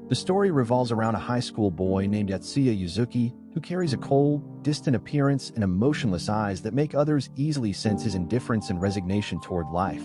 The story revolves around a high school boy named Yatsuya Yuzuki who carries a cold, distant appearance and emotionless eyes that make others easily sense his indifference and resignation toward life.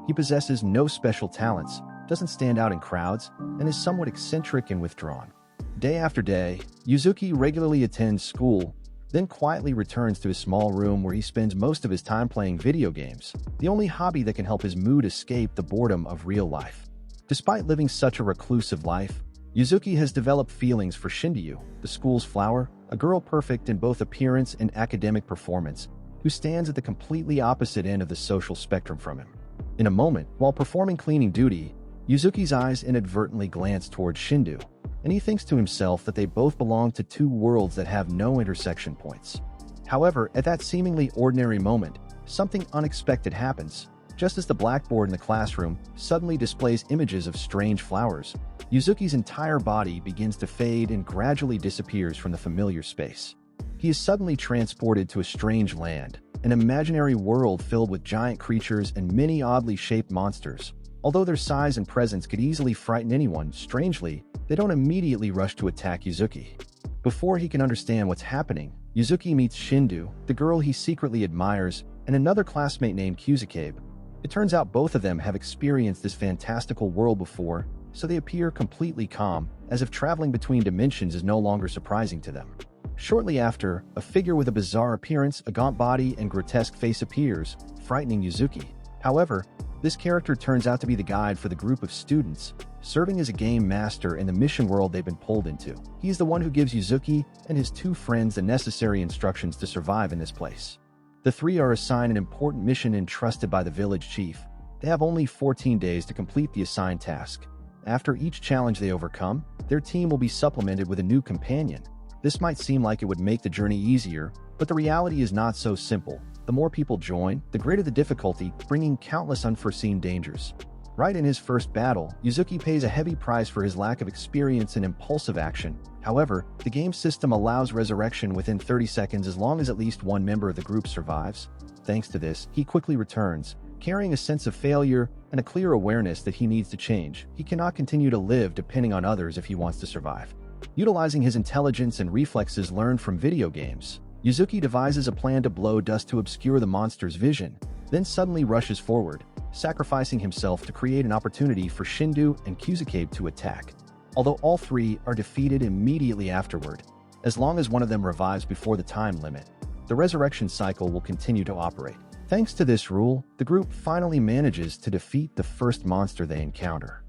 He possesses no special talents, doesn't stand out in crowds, and is somewhat eccentric and withdrawn. Day after day, Yuzuki regularly attends school, then quietly returns to his small room where he spends most of his time playing video games, the only hobby that can help his mood escape the boredom of real life. Despite living such a reclusive life, Yuzuki has developed feelings for Shinryu, the school's flower, a girl perfect in both appearance and academic performance, who stands at the completely opposite end of the social spectrum from him. In a moment, while performing cleaning duty, Yuzuki's eyes inadvertently glance towards Shinryu, and he thinks to himself that they both belong to two worlds that have no intersection points. However, at that seemingly ordinary moment, something unexpected happens. Just as the blackboard in the classroom suddenly displays images of strange flowers, Yuzuki's entire body begins to fade and gradually disappears from the familiar space. He is suddenly transported to a strange land, an imaginary world filled with giant creatures and many oddly shaped monsters. Although their size and presence could easily frighten anyone, strangely, they don't immediately rush to attack Yuzuki. Before he can understand what's happening, Yuzuki meets Shinryu, the girl he secretly admires, and another classmate named Kuzukabe. It turns out both of them have experienced this fantastical world before, so they appear completely calm, as if traveling between dimensions is no longer surprising to them. Shortly after, a figure with a bizarre appearance, a gaunt body, and grotesque face appears, frightening Yuzuki. However, this character turns out to be the guide for the group of students, serving as a game master in the mission world they've been pulled into. He is the one who gives Yuzuki and his two friends the necessary instructions to survive in this place. The three are assigned an important mission entrusted by the village chief. They have only 14 days to complete the assigned task. After each challenge they overcome, their team will be supplemented with a new companion. This might seem like it would make the journey easier, but the reality is not so simple. The more people join, the greater the difficulty, bringing countless unforeseen dangers. Right in his first battle, Yuzuki pays a heavy price for his lack of experience and impulsive action. However, the game system allows resurrection within 30 seconds as long as at least one member of the group survives. Thanks to this, he quickly returns, carrying a sense of failure and a clear awareness that he needs to change. He cannot continue to live depending on others if he wants to survive. Utilizing his intelligence and reflexes learned from video games, Yuzuki devises a plan to blow dust to obscure the monster's vision, then suddenly rushes forward, sacrificing himself to create an opportunity for Shinryu and Kuzukabe to attack. Although all three are defeated immediately afterward, as long as one of them revives before the time limit, the resurrection cycle will continue to operate. Thanks to this rule, the group finally manages to defeat the first monster they encounter.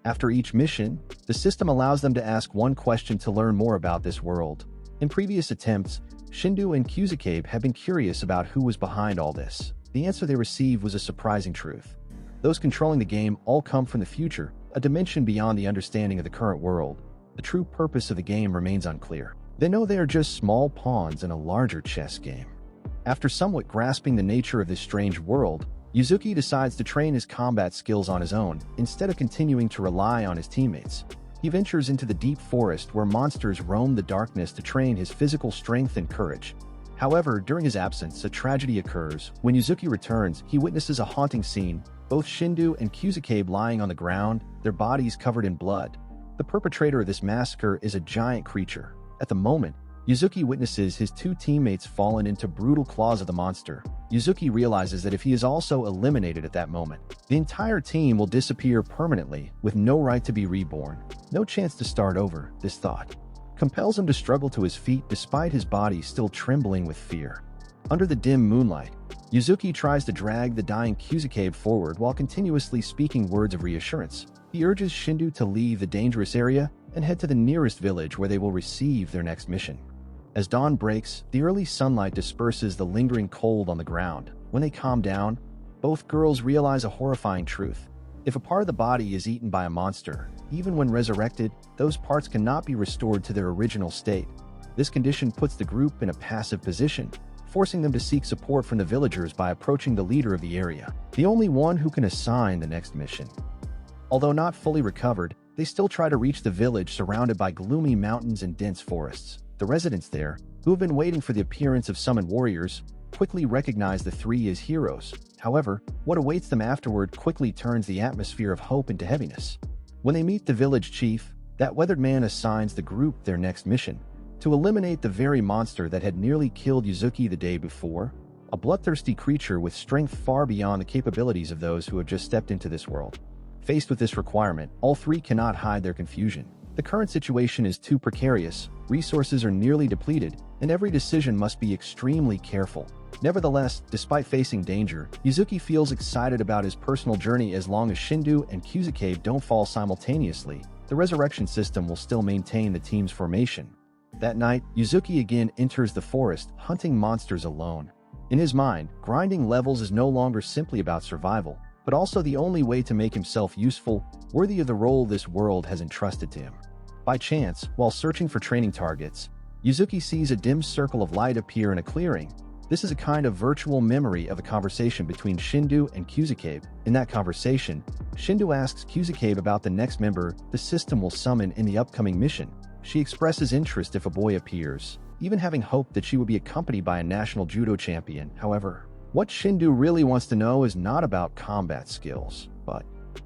After each mission, the system allows them to ask one question to learn more about this world. In previous attempts, Shinryu and Kuzukabe have been curious about who was behind all this. The answer they received was a surprising truth. Those controlling the game all come from the future, a dimension beyond the understanding of the current world. The true purpose of the game remains unclear. They know they are just small pawns in a larger chess game. After somewhat grasping the nature of this strange world, Yuzuki decides to train his combat skills on his own, instead of continuing to rely on his teammates. He ventures into the deep forest where monsters roam the darkness to train his physical strength and courage. However, during his absence, a tragedy occurs. When Yuzuki returns, he witnesses a haunting scene, both Shinryu and Kuzukabe lying on the ground, their bodies covered in blood. The perpetrator of this massacre is a giant creature. At the moment, Yuzuki witnesses his two teammates fallen into brutal claws of the monster. Yuzuki realizes that if he is also eliminated at that moment, the entire team will disappear permanently, with no right to be reborn, no chance to start over. This thought compels him to struggle to his feet despite his body still trembling with fear. Under the dim moonlight, Yuzuki tries to drag the dying Kuzukabe forward while continuously speaking words of reassurance. He urges Shinryu to leave the dangerous area and head to the nearest village where they will receive their next mission. As dawn breaks, the early sunlight disperses the lingering cold on the ground. When they calm down, both girls realize a horrifying truth. If a part of the body is eaten by a monster, even when resurrected, those parts cannot be restored to their original state. This condition puts the group in a passive position, forcing them to seek support from the villagers by approaching the leader of the area, the only one who can assign the next mission. Although not fully recovered, they still try to reach the village surrounded by gloomy mountains and dense forests. The residents there, who have been waiting for the appearance of summoned warriors, quickly recognize the three as heroes. However, what awaits them afterward quickly turns the atmosphere of hope into heaviness. When they meet the village chief, That weathered man assigns the group their next mission: to eliminate the very monster that had nearly killed Yuzuki the day before, a bloodthirsty creature with strength far beyond the capabilities of those who have just stepped into this world. Faced with this requirement, all three cannot hide their confusion. The current situation is too precarious, resources are nearly depleted, and every decision must be extremely careful. Nevertheless, despite facing danger, Yuzuki feels excited about his personal journey. As long as Shindu and Kyuzuke don't fall simultaneously, the resurrection system will still maintain the team's formation. That night, Yuzuki again enters the forest, hunting monsters alone. In his mind, grinding levels is no longer simply about survival, but also the only way to make himself useful, worthy of the role this world has entrusted to him. By chance, while searching for training targets, Yuzuki sees a dim circle of light appear in a clearing. This is a kind of virtual memory of a conversation between Shindu and Kyuzuke. In that conversation, Shindu asks Kyuzuke about the next member the system will summon in the upcoming mission. She expresses interest if a boy appears, even having hoped that she would be accompanied by a national judo champion. However, what Shindu really wants to know is not about combat skills, but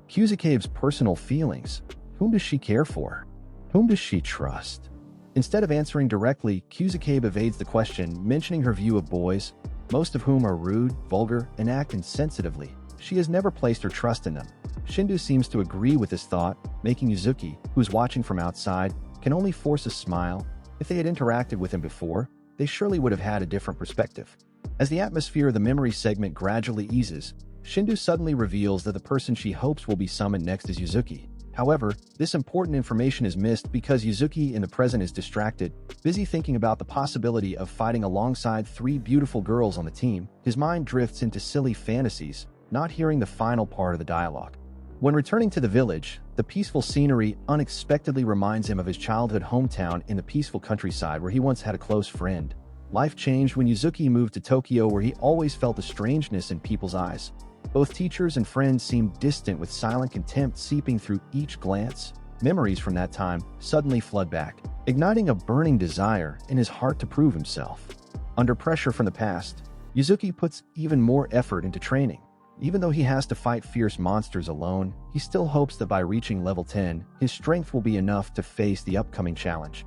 Kyuzuke's personal feelings. Whom does she care for? Whom does she trust? Instead of answering directly, Kyuzuke evades the question, mentioning her view of boys, most of whom are rude, vulgar, and act insensitively. She has never placed her trust in them. Shindu seems to agree with this thought, making Yuzuki, who is watching from outside, can only force a smile. If they had interacted with him before, they surely would have had a different perspective. As the atmosphere of the memory segment gradually eases, Shindu suddenly reveals that the person she hopes will be summoned next is Yuzuki. However, this important information is missed because Yuzuki in the present is distracted, busy thinking about the possibility of fighting alongside three beautiful girls on the team. His mind drifts into silly fantasies, not hearing the final part of the dialogue. When returning to the village, the peaceful scenery unexpectedly reminds him of his childhood hometown in the peaceful countryside where he once had a close friend. Life changed when Yuzuki moved to Tokyo, where he always felt a strangeness in people's eyes. Both teachers and friends seemed distant, with silent contempt seeping through each glance. Memories from that time suddenly flood back, igniting a burning desire in his heart to prove himself. Under pressure from the past, Yuzuki puts even more effort into training. Even though he has to fight fierce monsters alone, he still hopes that by reaching level 10, his strength will be enough to face the upcoming challenge.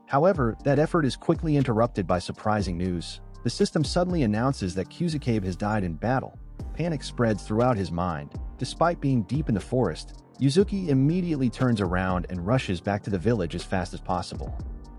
However, that effort is quickly interrupted by surprising news. The system suddenly announces that Kyuzuke has died in battle. Panic spreads throughout his mind. Despite being deep in the forest, Yuzuki immediately turns around and rushes back to the village as fast as possible.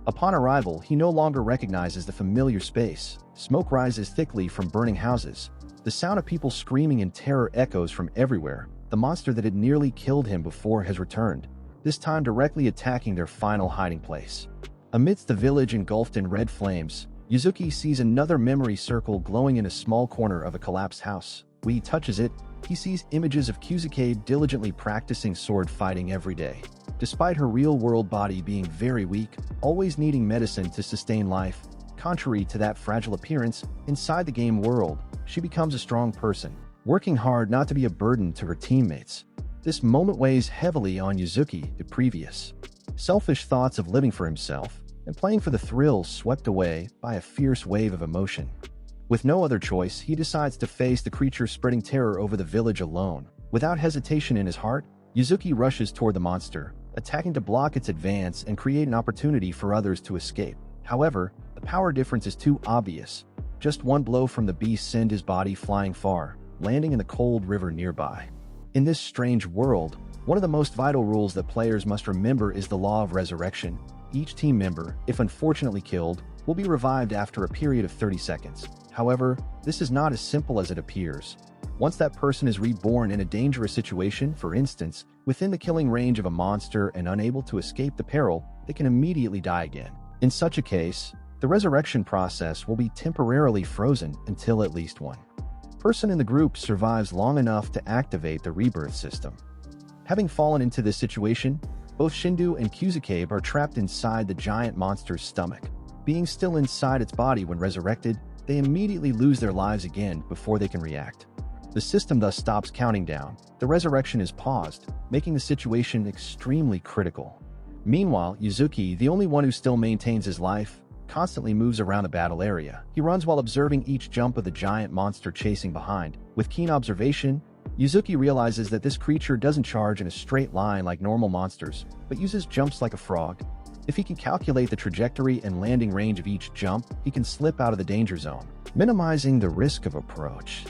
Upon arrival, he no longer recognizes the familiar space. Smoke rises thickly from burning houses. The sound of people screaming in terror echoes from everywhere. The monster that had nearly killed him before has returned, this time directly attacking their final hiding place. Amidst the village engulfed in red flames, Yuzuki sees another memory circle glowing in a small corner of a collapsed house. When he touches it, he sees images of Kyuzuke diligently practicing sword fighting every day. Despite her real-world body being very weak, always needing medicine to sustain life, contrary to that fragile appearance, inside the game world, she becomes a strong person, working hard not to be a burden to her teammates. This moment weighs heavily on Yuzuki. The previous selfish thoughts of living for himself and playing for the thrills swept away by a fierce wave of emotion. With no other choice, he decides to face the creature spreading terror over the village alone. Without hesitation in his heart, Yuzuki rushes toward the monster, attacking to block its advance and create an opportunity for others to escape. However, the power difference is too obvious. Just one blow from the beast sends his body flying far, landing in the cold river nearby. In this strange world, one of the most vital rules that players must remember is the law of resurrection. Each team member, if unfortunately killed, will be revived after a period of 30 seconds. However, this is not as simple as it appears. Once that person is reborn in a dangerous situation, for instance, within the killing range of a monster and unable to escape the peril, they can immediately die again. In such a case, the resurrection process will be temporarily frozen until at least one person in the group survives long enough to activate the rebirth system. Having fallen into this situation, both Shindu and Kyuzuke are trapped inside the giant monster's stomach. Being still inside its body when resurrected, they immediately lose their lives again before they can react. The system thus stops counting down. The resurrection is paused, making the situation extremely critical. Meanwhile, Yuzuki, the only one who still maintains his life, constantly moves around the battle area. He runs while observing each jump of the giant monster chasing behind. With keen observation, Yuzuki realizes that this creature doesn't charge in a straight line like normal monsters, but uses jumps like a frog. If he can calculate the trajectory and landing range of each jump, he can slip out of the danger zone, minimizing the risk of approach.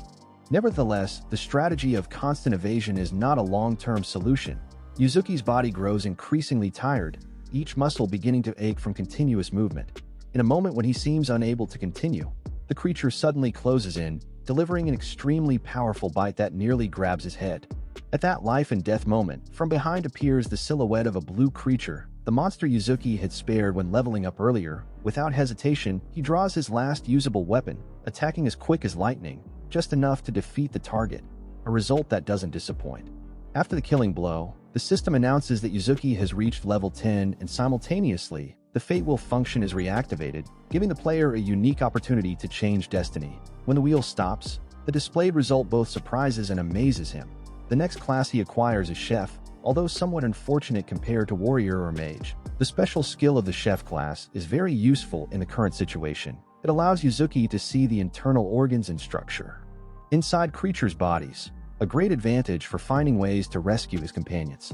Nevertheless, the strategy of constant evasion is not a long-term solution. Yuzuki's body grows increasingly tired, each muscle beginning to ache from continuous movement. In a moment when he seems unable to continue, the creature suddenly closes in, delivering an extremely powerful bite that nearly grabs his head. At that life-and-death moment, from behind appears the silhouette of a blue creature, the monster Yuzuki had spared when leveling up earlier. Without hesitation, he draws his last usable weapon, attacking as quick as lightning, just enough to defeat the target, a result that doesn't disappoint. After the killing blow, the system announces that Yuzuki has reached level 10 and simultaneously, the Fate Wheel function is reactivated, giving the player a unique opportunity to change destiny. When the wheel stops, the displayed result both surprises and amazes him. The next class he acquires is Chef, although somewhat unfortunate compared to Warrior or Mage. The special skill of the Chef class is very useful in the current situation. It allows Yuzuki to see the internal organs and structure inside creatures' bodies, a great advantage for finding ways to rescue his companions.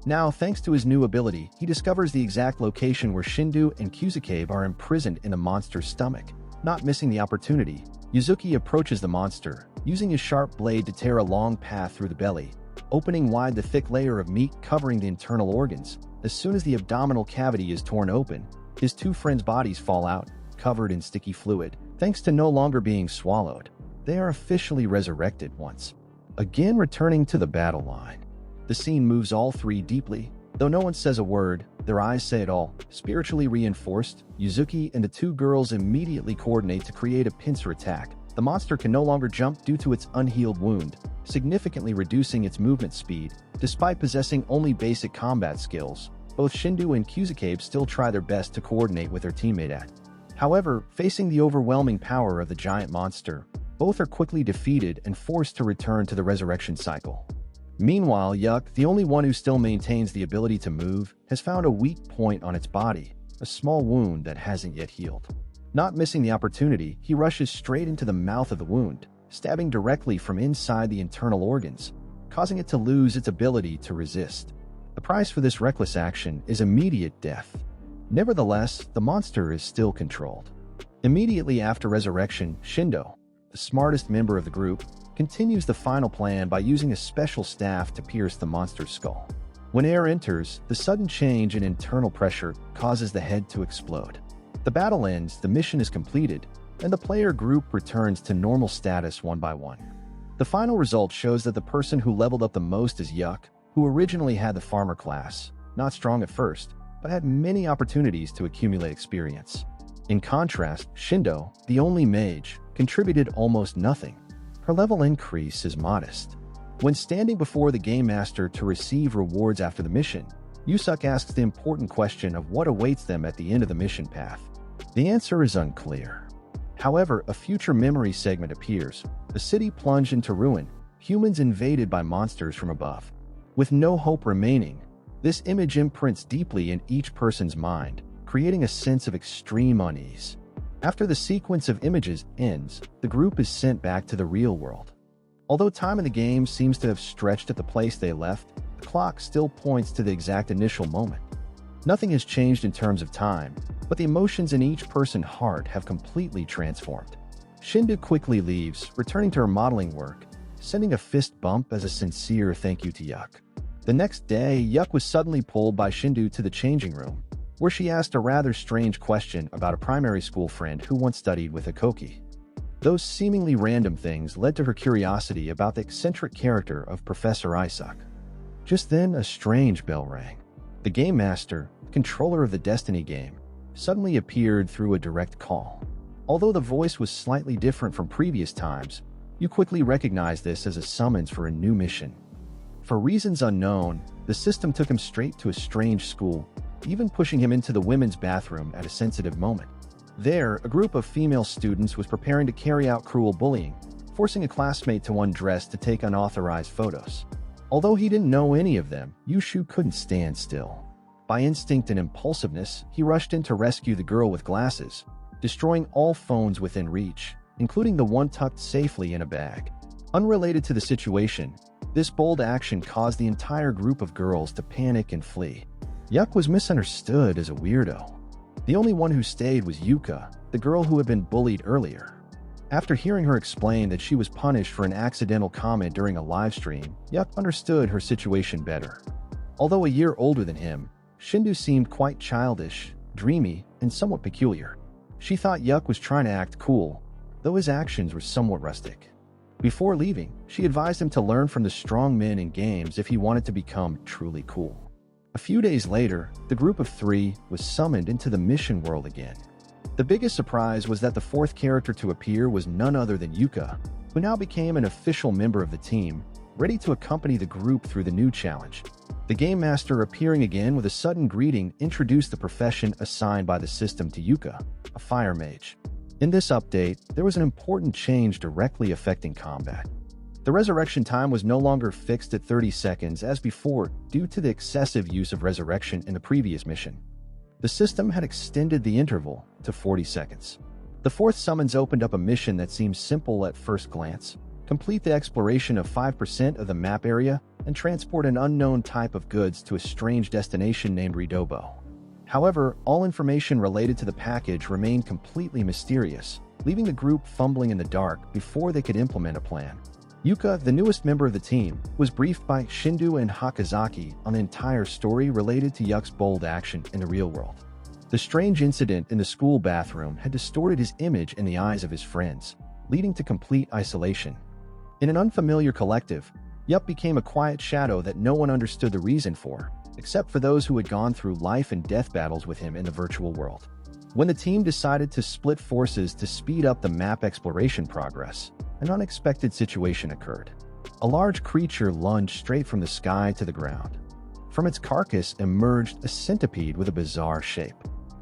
Now, thanks to his new ability, he discovers the exact location where Shindu and Kuzukabe are imprisoned in the monster's stomach. Not missing the opportunity, Yuzuki approaches the monster, using his sharp blade to tear a long path through the belly, opening wide the thick layer of meat covering the internal organs. As soon as the abdominal cavity is torn open, his two friends' bodies fall out, covered in sticky fluid. Thanks to no longer being swallowed, they are officially resurrected once again, returning to the battle line. The scene moves all three deeply. Though no one says a word, their eyes say it all. Spiritually reinforced, Yuzuki and the two girls immediately coordinate to create a pincer attack. The monster can no longer jump due to its unhealed wound, significantly reducing its movement speed. Despite possessing only basic combat skills, both Shindu and Kuzukabe still try their best to coordinate with their teammate at. However, facing the overwhelming power of the giant monster, both are quickly defeated and forced to return to the resurrection cycle. Meanwhile, Yuck, the only one who still maintains the ability to move, has found a weak point on its body, a small wound that hasn't yet healed. Not missing the opportunity, he rushes straight into the mouth of the wound, stabbing directly from inside the internal organs, causing it to lose its ability to resist. The price for this reckless action is immediate death. Nevertheless, the monster is still controlled. Immediately after resurrection, Shindo, the smartest member of the group, continues the final plan by using a special staff to pierce the monster's skull. When air enters, the sudden change in internal pressure causes the head to explode. The battle ends, the mission is completed, and the player group returns to normal status one by one. The final result shows that the person who leveled up the most is Yuck, who originally had the farmer class, not strong at first, but had many opportunities to accumulate experience. In contrast, Shindo, the only mage, contributed almost nothing. Her level increase is modest. When standing before the Game Master to receive rewards after the mission, Yusuke asks the important question of what awaits them at the end of the mission path. The answer is unclear. However, a future memory segment appears. The city plunged into ruin, humans invaded by monsters from above. With no hope remaining, this image imprints deeply in each person's mind, creating a sense of extreme unease. After the sequence of images ends, the group is sent back to the real world. Although time in the game seems to have stretched at the place they left, the clock still points to the exact initial moment. Nothing has changed in terms of time, but the emotions in each person's heart have completely transformed. Shindu quickly leaves, returning to her modeling work, sending a fist bump as a sincere thank you to Yuck. The next day, Yuck was suddenly pulled by Shindu to the changing room, where she asked a rather strange question about a primary school friend who once studied with Akoki. Those seemingly random things led to her curiosity about the eccentric character of Professor Isaac. Just then, a strange bell rang. The Game Master, controller of the Destiny game, suddenly appeared through a direct call. Although the voice was slightly different from previous times, you quickly recognized this as a summons for a new mission. For reasons unknown, the system took him straight to a strange school, even pushing him into the women's bathroom at a sensitive moment. There, a group of female students was preparing to carry out cruel bullying, forcing a classmate to undress to take unauthorized photos. Although he didn't know any of them, Yushu couldn't stand still. By instinct and impulsiveness, he rushed in to rescue the girl with glasses, destroying all phones within reach, including the one tucked safely in a bag. Unrelated to the situation, This bold action caused the entire group of girls to panic and flee. Yuck was misunderstood as a weirdo. The only one who stayed was Yuka, the girl who had been bullied earlier. After hearing her explain that she was punished for an accidental comment during a live stream, Yuck understood her situation better. Although a year older than him, Shindu seemed quite childish, dreamy, and somewhat peculiar. She thought Yuck was trying to act cool, though his actions were somewhat rustic. Before leaving, she advised him to learn from the strong men in games if he wanted to become truly cool. A few days later, the group of 3 was summoned into the mission world again. The biggest surprise was that the 4th character to appear was none other than Yuka, who now became an official member of the team, ready to accompany the group through the new challenge. The Game Master, appearing again with a sudden greeting, introduced the profession assigned by the system to Yuka, a fire mage. In this update, there was an important change directly affecting combat. The resurrection time was no longer fixed at 30 seconds as before due to the excessive use of resurrection in the previous mission. The system had extended the interval to 40 seconds. The 4th summons opened up a mission that seemed simple at first glance. Complete the exploration of 5% of the map area and transport an unknown type of goods to a strange destination named Redobo. However, all information related to the package remained completely mysterious, leaving the group fumbling in the dark before they could implement a plan. Yuka, the newest member of the team, was briefed by Shindu and Hakazaki on the entire story related to Yuck's bold action in the real world. The strange incident in the school bathroom had distorted his image in the eyes of his friends, leading to complete isolation. In an unfamiliar collective, Yuck became a quiet shadow that no one understood the reason for, except for those who had gone through life and death battles with him in the virtual world. When the team decided to split forces to speed up the map exploration progress, an unexpected situation occurred. A large creature lunged straight from the sky to the ground. From its carcass emerged a centipede with a bizarre shape.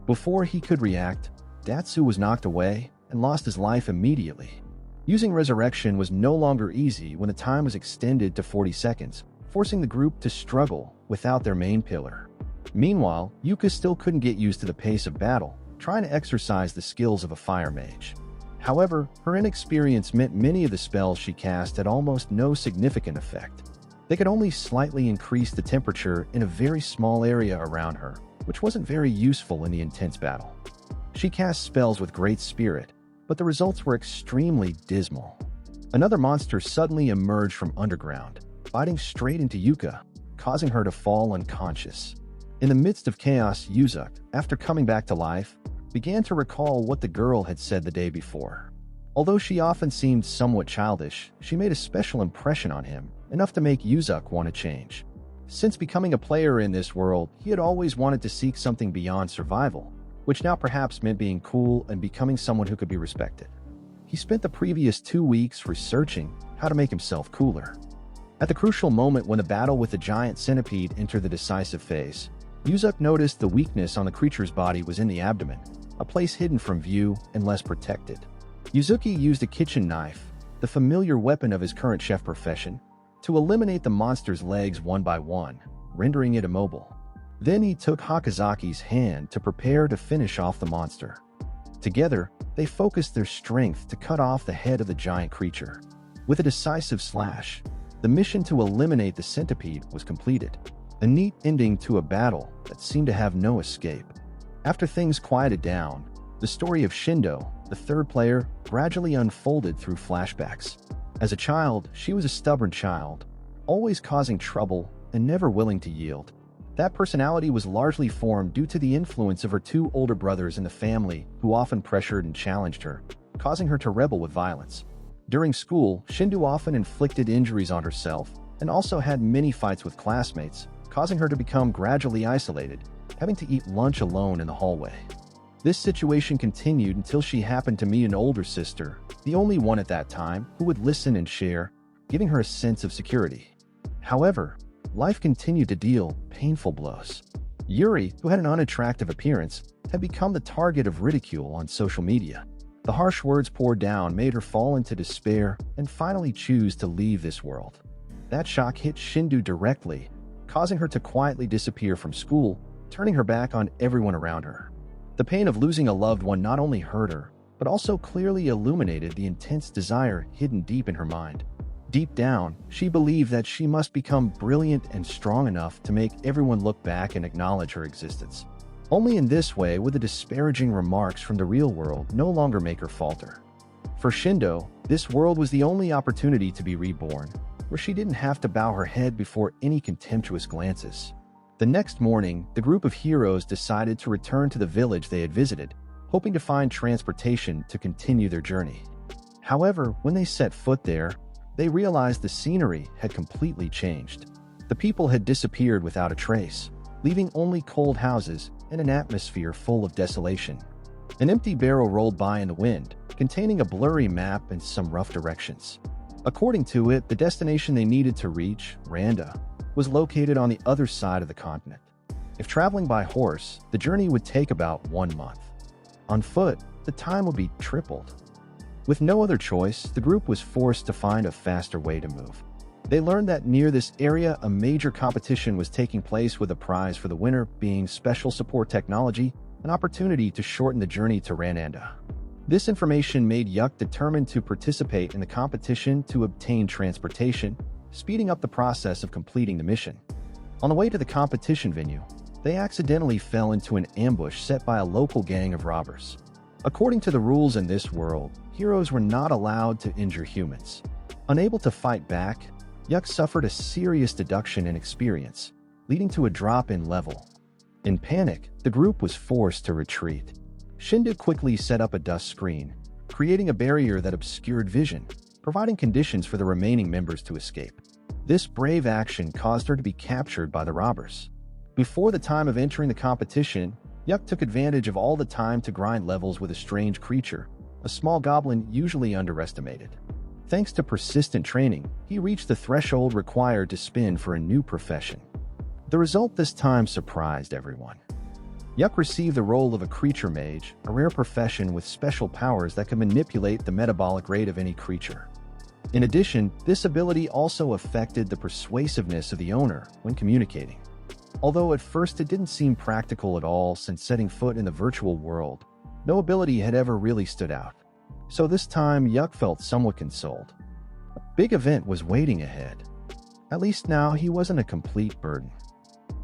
Before he could react, Datsu was knocked away and lost his life immediately. Using resurrection was no longer easy when the time was extended to 40 seconds, forcing the group to struggle without their main pillar. Meanwhile, Yuka still couldn't get used to the pace of battle, trying to exercise the skills of a fire mage. However, her inexperience meant many of the spells she cast had almost no significant effect. They could only slightly increase the temperature in a very small area around her, which wasn't very useful in the intense battle. She cast spells with great spirit, but the results were extremely dismal. Another monster suddenly emerged from underground, biting straight into Yuka, causing her to fall unconscious. In the midst of chaos, Yuzuk, after coming back to life, began to recall what the girl had said the day before. Although she often seemed somewhat childish, she made a special impression on him, enough to make Yuzuk want to change. Since becoming a player in this world, he had always wanted to seek something beyond survival, which now perhaps meant being cool and becoming someone who could be respected. He spent the previous 2 weeks researching how to make himself cooler. At the crucial moment when the battle with the giant centipede entered the decisive phase, Yuzuk noticed the weakness on the creature's body was in the abdomen, a place hidden from view and less protected. Yuzuki used a kitchen knife, the familiar weapon of his current chef profession, to eliminate the monster's legs one by one, rendering it immobile. Then he took Hakazaki's hand to prepare to finish off the monster. Together, they focused their strength to cut off the head of the giant creature. With a decisive slash, the mission to eliminate the centipede was completed, a neat ending to a battle that seemed to have no escape. After things quieted down, the story of Shindo, the 3rd player, gradually unfolded through flashbacks. As a child, she was a stubborn child, always causing trouble and never willing to yield. That personality was largely formed due to the influence of her 2 older brothers in the family who often pressured and challenged her, causing her to rebel with violence. During school, Shindu often inflicted injuries on herself and also had many fights with classmates, causing her to become gradually isolated, having to eat lunch alone in the hallway. This situation continued until she happened to meet an older sister, the only one at that time who would listen and share, giving her a sense of security. However, life continued to deal painful blows. Yuri, who had an unattractive appearance, had become the target of ridicule on social media. The harsh words poured down made her fall into despair and finally choose to leave this world. That shock hit Shindu directly, causing her to quietly disappear from school, turning her back on everyone around her. The pain of losing a loved one not only hurt her, but also clearly illuminated the intense desire hidden deep in her mind. Deep down, she believed that she must become brilliant and strong enough to make everyone look back and acknowledge her existence. Only in this way would the disparaging remarks from the real world no longer make her falter. For Shindo, this world was the only opportunity to be reborn, where she didn't have to bow her head before any contemptuous glances. The next morning, the group of heroes decided to return to the village they had visited, hoping to find transportation to continue their journey. However, when they set foot there, they realized the scenery had completely changed. The people had disappeared without a trace, leaving only cold houses and an atmosphere full of desolation. An empty barrel rolled by in the wind, containing a blurry map and some rough directions. According to it, the destination they needed to reach, Randa, was located on the other side of the continent. If traveling by horse, the journey would take about 1 month. On foot, the time would be tripled. With no other choice, the group was forced to find a faster way to move. They learned that near this area, a major competition was taking place, with a prize for the winner being special support technology, an opportunity to shorten the journey to Randa. This information made Yuk determined to participate in the competition to obtain transportation, speeding up the process of completing the mission. On the way to the competition venue, they accidentally fell into an ambush set by a local gang of robbers. According to the rules in this world, heroes were not allowed to injure humans. Unable to fight back, Yuk suffered a serious deduction in experience, leading to a drop in level. In panic, the group was forced to retreat. Shindo quickly set up a dust screen, creating a barrier that obscured vision, providing conditions for the remaining members to escape. This brave action caused her to be captured by the robbers. Before the time of entering the competition, Yuk took advantage of all the time to grind levels with a strange creature, a small goblin usually underestimated. Thanks to persistent training, he reached the threshold required to spin for a new profession. The result this time surprised everyone. Yuk received the role of a creature mage, a rare profession with special powers that can manipulate the metabolic rate of any creature. In addition, this ability also affected the persuasiveness of the owner when communicating. Although at first it didn't seem practical at all, since setting foot in the virtual world, no ability had ever really stood out. So this time, Yuk felt somewhat consoled. A big event was waiting ahead. At least now he wasn't a complete burden.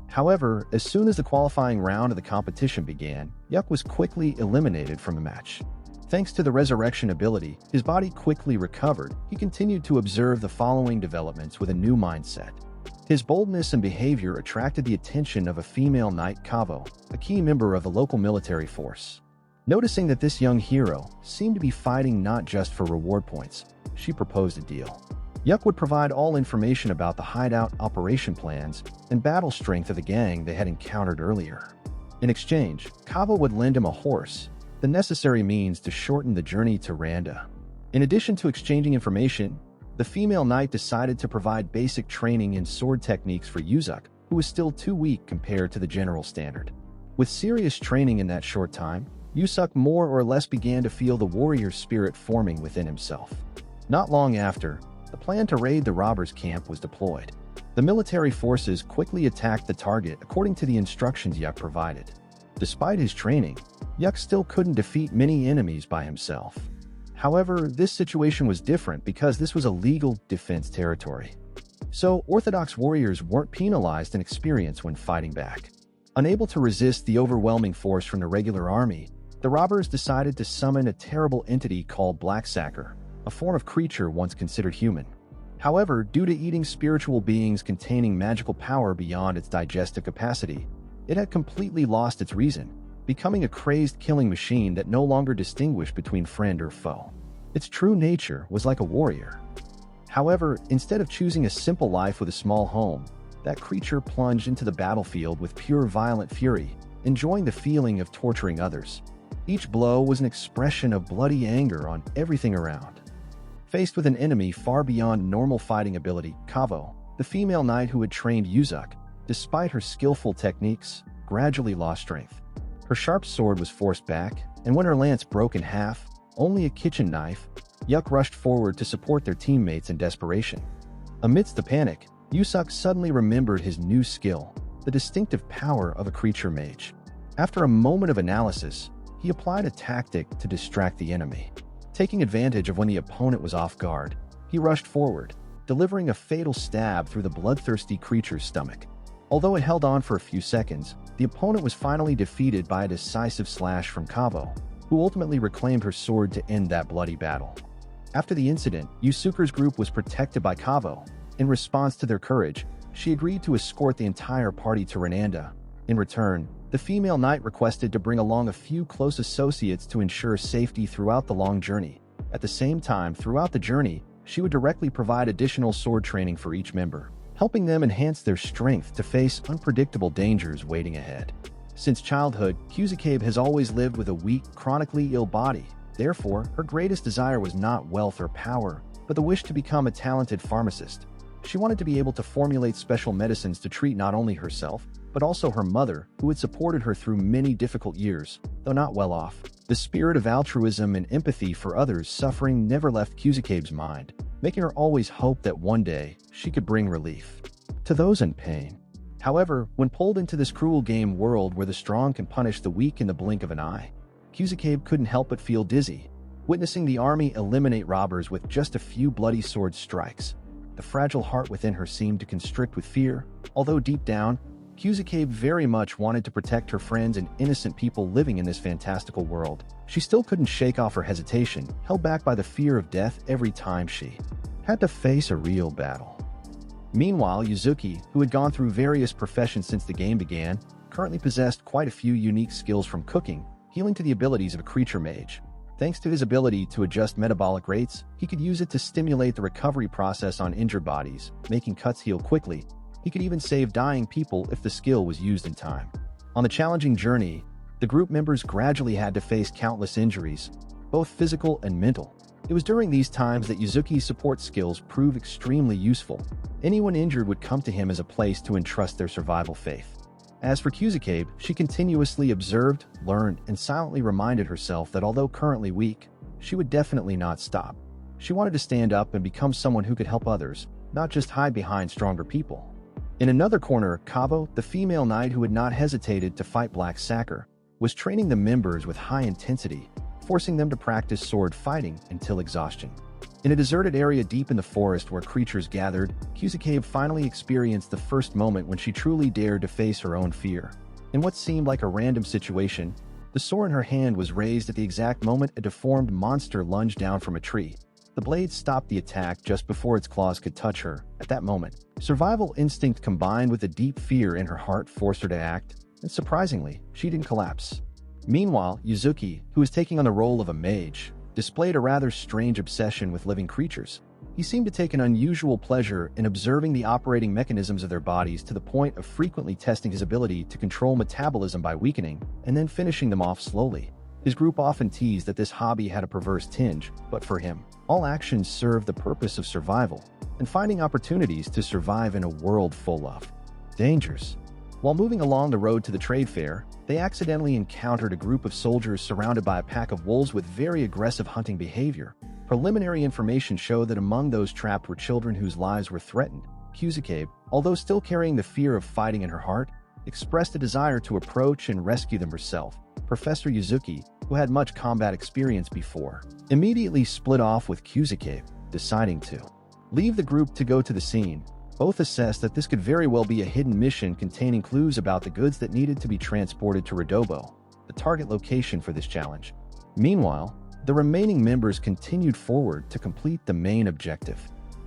However, as soon as the qualifying round of the competition began, Yuk was quickly eliminated from the match. Thanks to the resurrection ability, his body quickly recovered. He continued to observe the following developments with a new mindset. His boldness and behavior attracted the attention of a female knight, Kavo, a key member of the local military force. Noticing that this young hero seemed to be fighting not just for reward points, she proposed a deal. Yuk would provide all information about the hideout operation plans and battle strength of the gang they had encountered earlier. In exchange, Kavo would lend him a horse, the necessary means to shorten the journey to Randa. In addition to exchanging information, the female knight decided to provide basic training in sword techniques for Yuzuk, who was still too weak compared to the general standard. With serious training in that short time, Yuzuk more or less began to feel the warrior spirit forming within himself. Not long after, the plan to raid the robbers' camp was deployed. The military forces quickly attacked the target according to the instructions Yuk provided. Despite his training, Yuk still couldn't defeat many enemies by himself. However, this situation was different because this was a legal defense territory. So, Orthodox warriors weren't penalized in experience when fighting back. Unable to resist the overwhelming force from the regular army, the robbers decided to summon a terrible entity called Blacksacker, a form of creature once considered human. However, due to eating spiritual beings containing magical power beyond its digestive capacity, it had completely lost its reason, becoming a crazed killing machine that no longer distinguished between friend or foe. Its true nature was like a warrior. However, instead of choosing a simple life with a small home, that creature plunged into the battlefield with pure violent fury, enjoying the feeling of torturing others. Each blow was an expression of bloody anger on everything around. Faced with an enemy far beyond normal fighting ability, Kavo, the female knight who had trained Yuzuk, despite her skillful techniques, gradually lost strength. Her sharp sword was forced back, and when her lance broke in half, only a kitchen knife, Yuk rushed forward to support their teammates in desperation. Amidst the panic, Yuzuk suddenly remembered his new skill, the distinctive power of a creature mage. After a moment of analysis, he applied a tactic to distract the enemy. Taking advantage of when the opponent was off guard, he rushed forward, delivering a fatal stab through the bloodthirsty creature's stomach. Although it held on for a few seconds, the opponent was finally defeated by a decisive slash from Kavo, who ultimately reclaimed her sword to end that bloody battle. After the incident, Yusuke's group was protected by Kavo. In response to their courage, she agreed to escort the entire party to Renanda. In return, the female knight requested to bring along a few close associates to ensure safety throughout the long journey. At the same time, throughout the journey, she would directly provide additional sword training for each member, helping them enhance their strength to face unpredictable dangers waiting ahead. Since childhood, Kusakabe has always lived with a weak, chronically ill body. Therefore, her greatest desire was not wealth or power, but the wish to become a talented pharmacist. She wanted to be able to formulate special medicines to treat not only herself, but also her mother, who had supported her through many difficult years, though not well off. The spirit of altruism and empathy for others' suffering never left Kusakabe's mind, making her always hope that one day she could bring relief to those in pain. However, when pulled into this cruel game world where the strong can punish the weak in the blink of an eye, Kusakabe couldn't help but feel dizzy. Witnessing the army eliminate robbers with just a few bloody sword strikes, the fragile heart within her seemed to constrict with fear. Although deep down, Kusakabe very much wanted to protect her friends and innocent people living in this fantastical world, she still couldn't shake off her hesitation, held back by the fear of death every time she had to face a real battle. Meanwhile, Yuzuki, who had gone through various professions since the game began, currently possessed quite a few unique skills from cooking, healing to the abilities of a creature mage. Thanks to his ability to adjust metabolic rates, he could use it to stimulate the recovery process on injured bodies, making cuts heal quickly. He could even save dying people if the skill was used in time. On the challenging journey, the group members gradually had to face countless injuries, both physical and mental. It was during these times that Yuzuki's support skills proved extremely useful. Anyone injured would come to him as a place to entrust their survival faith. As for Kusakabe, she continuously observed, learned, and silently reminded herself that although currently weak, she would definitely not stop. She wanted to stand up and become someone who could help others, not just hide behind stronger people. In another corner, Kavo, the female knight who had not hesitated to fight Black Sacker, was training the members with high intensity, forcing them to practice sword fighting until exhaustion. In a deserted area deep in the forest where creatures gathered, Kusakabe finally experienced the first moment when she truly dared to face her own fear. In what seemed like a random situation, the sword in her hand was raised at the exact moment a deformed monster lunged down from a tree. The blade stopped the attack just before its claws could touch her. At that moment, survival instinct combined with the deep fear in her heart forced her to act, and surprisingly, she didn't collapse. Meanwhile, Yuzuki, who was taking on the role of a mage, displayed a rather strange obsession with living creatures. He seemed to take an unusual pleasure in observing the operating mechanisms of their bodies to the point of frequently testing his ability to control metabolism by weakening and then finishing them off slowly. His group often teased that this hobby had a perverse tinge, but for him, all actions served the purpose of survival and finding opportunities to survive in a world full of dangers. While moving along the road to the trade fair, they accidentally encountered a group of soldiers surrounded by a pack of wolves with very aggressive hunting behavior. Preliminary information showed that among those trapped were children whose lives were threatened. Kusakabe, although still carrying the fear of fighting in her heart, expressed a desire to approach and rescue them herself. Professor Yuzuki, who had much combat experience before, immediately split off with Kusakabe, deciding to leave the group to go to the scene. Both assessed that this could very well be a hidden mission containing clues about the goods that needed to be transported to Redobo, the target location for this challenge. Meanwhile, the remaining members continued forward to complete the main objective.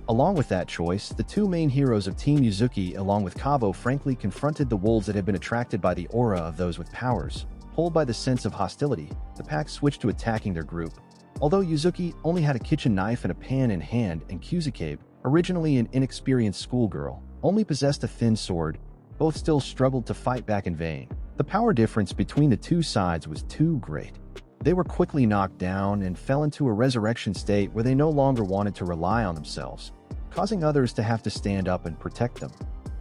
Along with that choice, the two main heroes of Team Yuzuki along with Kavo frankly confronted the wolves that had been attracted by the aura of those with powers. Pulled by the sense of hostility, the pack switched to attacking their group. Although Yuzuki only had a kitchen knife and a pan in hand and Kusakabe, originally an inexperienced schoolgirl, only possessed a thin sword, both still struggled to fight back in vain. The power difference between the two sides was too great. They were quickly knocked down and fell into a resurrection state where they no longer wanted to rely on themselves, causing others to have to stand up and protect them.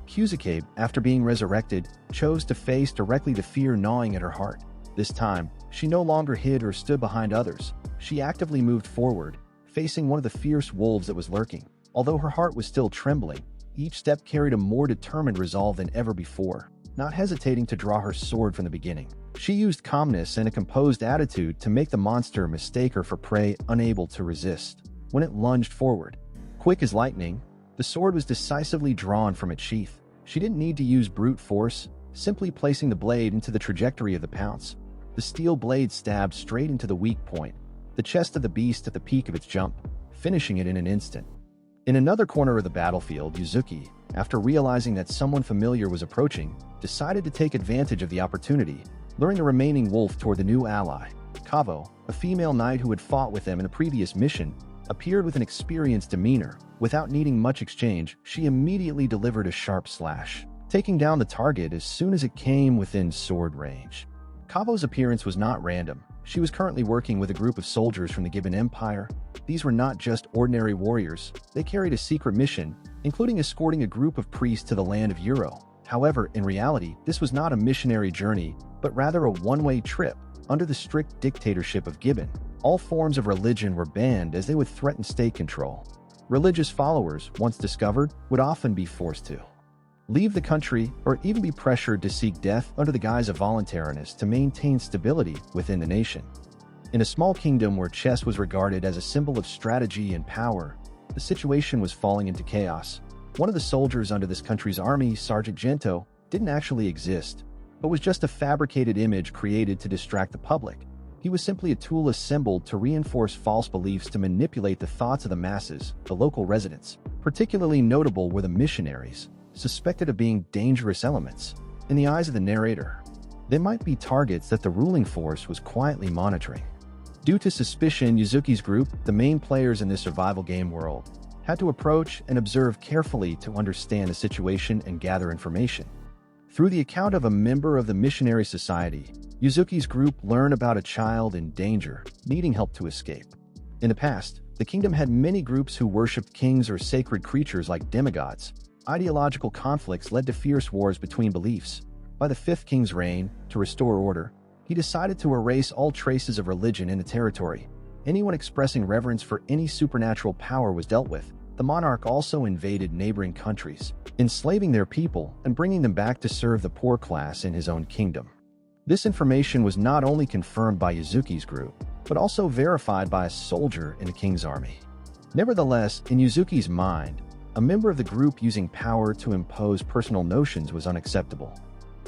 Kusakabe, after being resurrected, chose to face directly the fear gnawing at her heart. This time, she no longer hid or stood behind others. She actively moved forward, facing one of the fierce wolves that was lurking. Although her heart was still trembling, each step carried a more determined resolve than ever before. Not hesitating to draw her sword from the beginning, she used calmness and a composed attitude to make the monster mistake her for prey unable to resist. When it lunged forward, quick as lightning, The sword was decisively drawn from its sheath. She didn't need to use brute force, simply placing the blade into the trajectory of the pounce. The steel blade stabbed straight into the weak point, the chest of the beast at the peak of its jump, finishing it in an instant. In another corner of the battlefield, Yuzuki, after realizing that someone familiar was approaching, decided to take advantage of the opportunity, luring the remaining wolf toward the new ally. Kavo, a female knight who had fought with them in a previous mission, appeared with an experienced demeanor. Without needing much exchange, she immediately delivered a sharp slash, taking down the target as soon as it came within sword range. Kavo's appearance was not random. She was currently working with a group of soldiers from the Gibbon Empire. These were not just ordinary warriors. They carried a secret mission, including escorting a group of priests to the land of Euro. However, in reality, this was not a missionary journey, but rather a one-way trip. Under the strict dictatorship of Gibbon, all forms of religion were banned as they would threaten state control. Religious followers, once discovered, would often be forced to leave the country or even be pressured to seek death under the guise of voluntariness to maintain stability within the nation. In a small kingdom where chess was regarded as a symbol of strategy and power, the situation was falling into chaos. One of the soldiers under this country's army, Sergeant Gento, didn't actually exist, but was just a fabricated image created to distract the public. He was simply a tool assembled to reinforce false beliefs to manipulate the thoughts of the masses, the local residents. Particularly notable were the missionaries, suspected of being dangerous elements. In the eyes of the narrator, they might be targets that the ruling force was quietly monitoring. Due to suspicion, Yuzuki's group, the main players in this survival game world, had to approach and observe carefully to understand the situation and gather information. Through the account of a member of the missionary society, Yuzuki's group learned about a child in danger, needing help to escape. In the past, the kingdom had many groups who worshipped kings or sacred creatures like demigods. Ideological conflicts led to fierce wars between beliefs. By the fifth king's reign, to restore order, he decided to erase all traces of religion in the territory. Anyone expressing reverence for any supernatural power was dealt with. The monarch also invaded neighboring countries, enslaving their people and bringing them back to serve the poor class in his own kingdom. This information was not only confirmed by Yuzuki's group, but also verified by a soldier in the king's army. Nevertheless, in Yuzuki's mind, a member of the group using power to impose personal notions was unacceptable.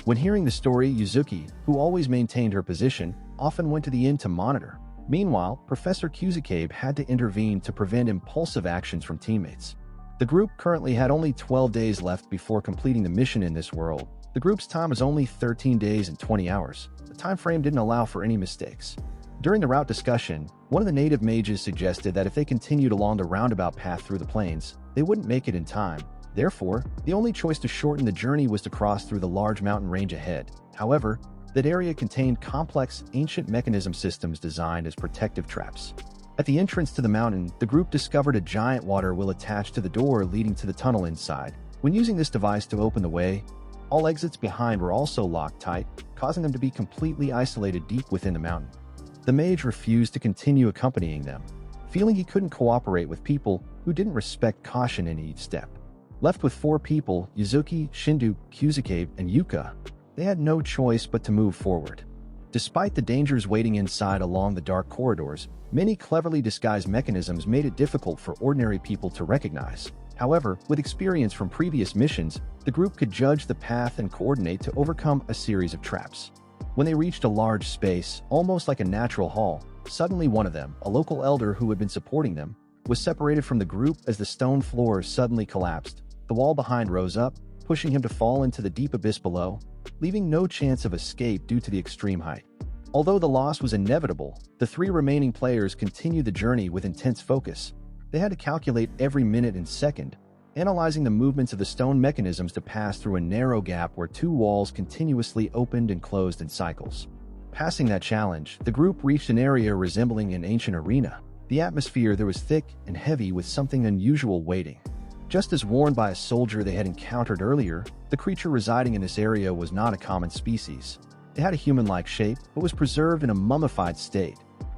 When hearing the story, Yuzuki, who always maintained her position, often went to the inn to monitor. Meanwhile, Professor Kuzukabe had to intervene to prevent impulsive actions from teammates. The group currently had only 12 days left before completing the mission in this world. The group's time was only 13 days and 20 hours. The time frame didn't allow for any mistakes. During the route discussion, one of the native mages suggested that if they continued along the roundabout path through the plains, they wouldn't make it in time. Therefore, the only choice to shorten the journey was to cross through the large mountain range ahead. However, that area contained complex, ancient mechanism systems designed as protective traps. At the entrance to the mountain, the group discovered a giant water wheel attached to the door leading to the tunnel inside. When using this device to open the way, all exits behind were also locked tight, causing them to be completely isolated deep within the mountain. The mage refused to continue accompanying them, feeling he couldn't cooperate with people who didn't respect caution in each step. Left with 4 people, Yuzuki, Shindu, Kuzukabe, and Yuka, they had no choice but to move forward. Despite the dangers waiting inside along the dark corridors, many cleverly disguised mechanisms made it difficult for ordinary people to recognize. However, with experience from previous missions, the group could judge the path and coordinate to overcome a series of traps. When they reached a large space, almost like a natural hall, suddenly one of them, a local elder who had been supporting them, was separated from the group as the stone floor suddenly collapsed. The wall behind rose up, pushing him to fall into the deep abyss below, leaving no chance of escape due to the extreme height. Although the loss was inevitable, the 3 remaining players continued the journey with intense focus. They had to calculate every minute and second, analyzing the movements of the stone mechanisms to pass through a narrow gap where 2 walls continuously opened and closed in cycles. Passing that challenge, the group reached an area resembling an ancient arena. The atmosphere there was thick and heavy with something unusual waiting. Just as warned by a soldier they had encountered earlier, the creature residing in this area was not a common species. It had a human-like shape, but was preserved in a mummified state.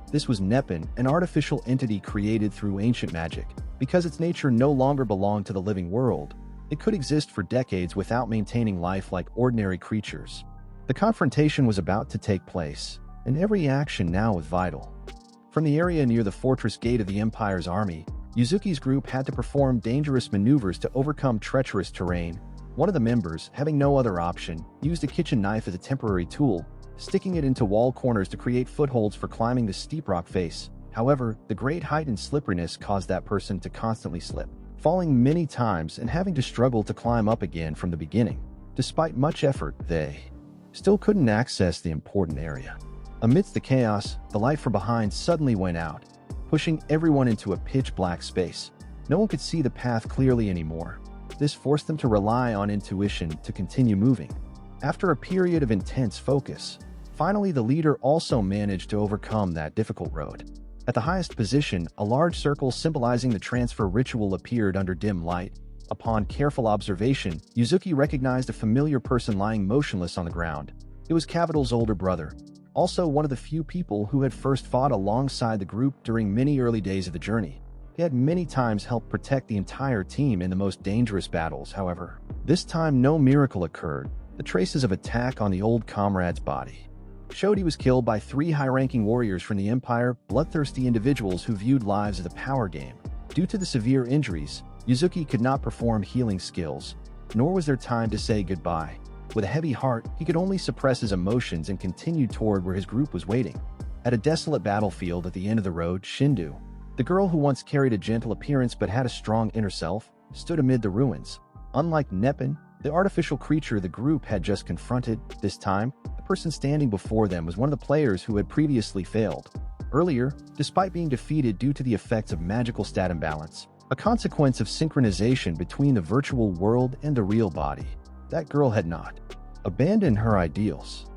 This was Nepin, an artificial entity created through ancient magic. Because its nature no longer belonged to the living world, it could exist for decades without maintaining life like ordinary creatures. The confrontation was about to take place, and every action now was vital. From the area near the fortress gate of the Empire's army, Yuzuki's group had to perform dangerous maneuvers to overcome treacherous terrain. One of the members, having no other option, used a kitchen knife as a temporary tool, sticking it into wall corners to create footholds for climbing the steep rock face. However, the great height and slipperiness caused that person to constantly slip, falling many times and having to struggle to climb up again from the beginning. Despite much effort, they still couldn't access the important area. Amidst the chaos, the light from behind suddenly went out, pushing everyone into a pitch-black space. No one could see the path clearly anymore. This forced them to rely on intuition to continue moving. After a period of intense focus, finally the leader also managed to overcome that difficult road. At the highest position, a large circle symbolizing the transfer ritual appeared under dim light. Upon careful observation, Yuzuki recognized a familiar person lying motionless on the ground. It was Kabuto's older brother, also one of the few people who had first fought alongside the group during many early days of the journey. He had many times helped protect the entire team in the most dangerous battles, however. This time no miracle occurred. The traces of attack on the old comrade's body showed he was killed by 3 high-ranking warriors from the Empire, bloodthirsty individuals who viewed lives as a power game. Due to the severe injuries, Yuzuki could not perform healing skills, nor was there time to say goodbye. With a heavy heart, he could only suppress his emotions and continue toward where his group was waiting. At a desolate battlefield at the end of the road, Shindu, the girl who once carried a gentle appearance but had a strong inner self, stood amid the ruins. Unlike Neppin, the artificial creature the group had just confronted, this time, the person standing before them was one of the players who had previously failed. Earlier, despite being defeated due to the effects of magical stat imbalance, a consequence of synchronization between the virtual world and the real body, that girl had not abandoned her ideals.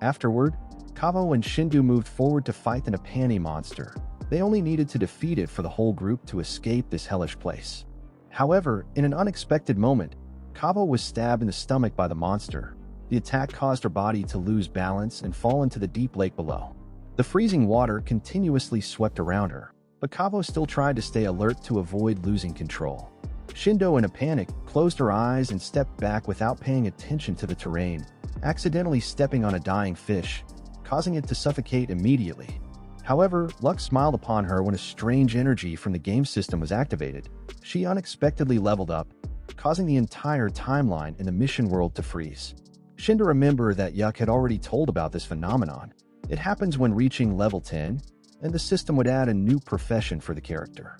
Afterward, Kavo and Shindu moved forward to fight the Napani monster. They only needed to defeat it for the whole group to escape this hellish place. However, in an unexpected moment, Kavo was stabbed in the stomach by the monster. The attack caused her body to lose balance and fall into the deep lake below. The freezing water continuously swept around her, but Kavo still tried to stay alert to avoid losing control. Shindo, in a panic, closed her eyes and stepped back without paying attention to the terrain, accidentally stepping on a dying fish, causing it to suffocate immediately. However, luck smiled upon her when a strange energy from the game system was activated. She unexpectedly leveled up, causing the entire timeline in the mission world to freeze. Shinda remembered that Yuck had already told about this phenomenon. It happens when reaching level 10, and the system would add a new profession for the character.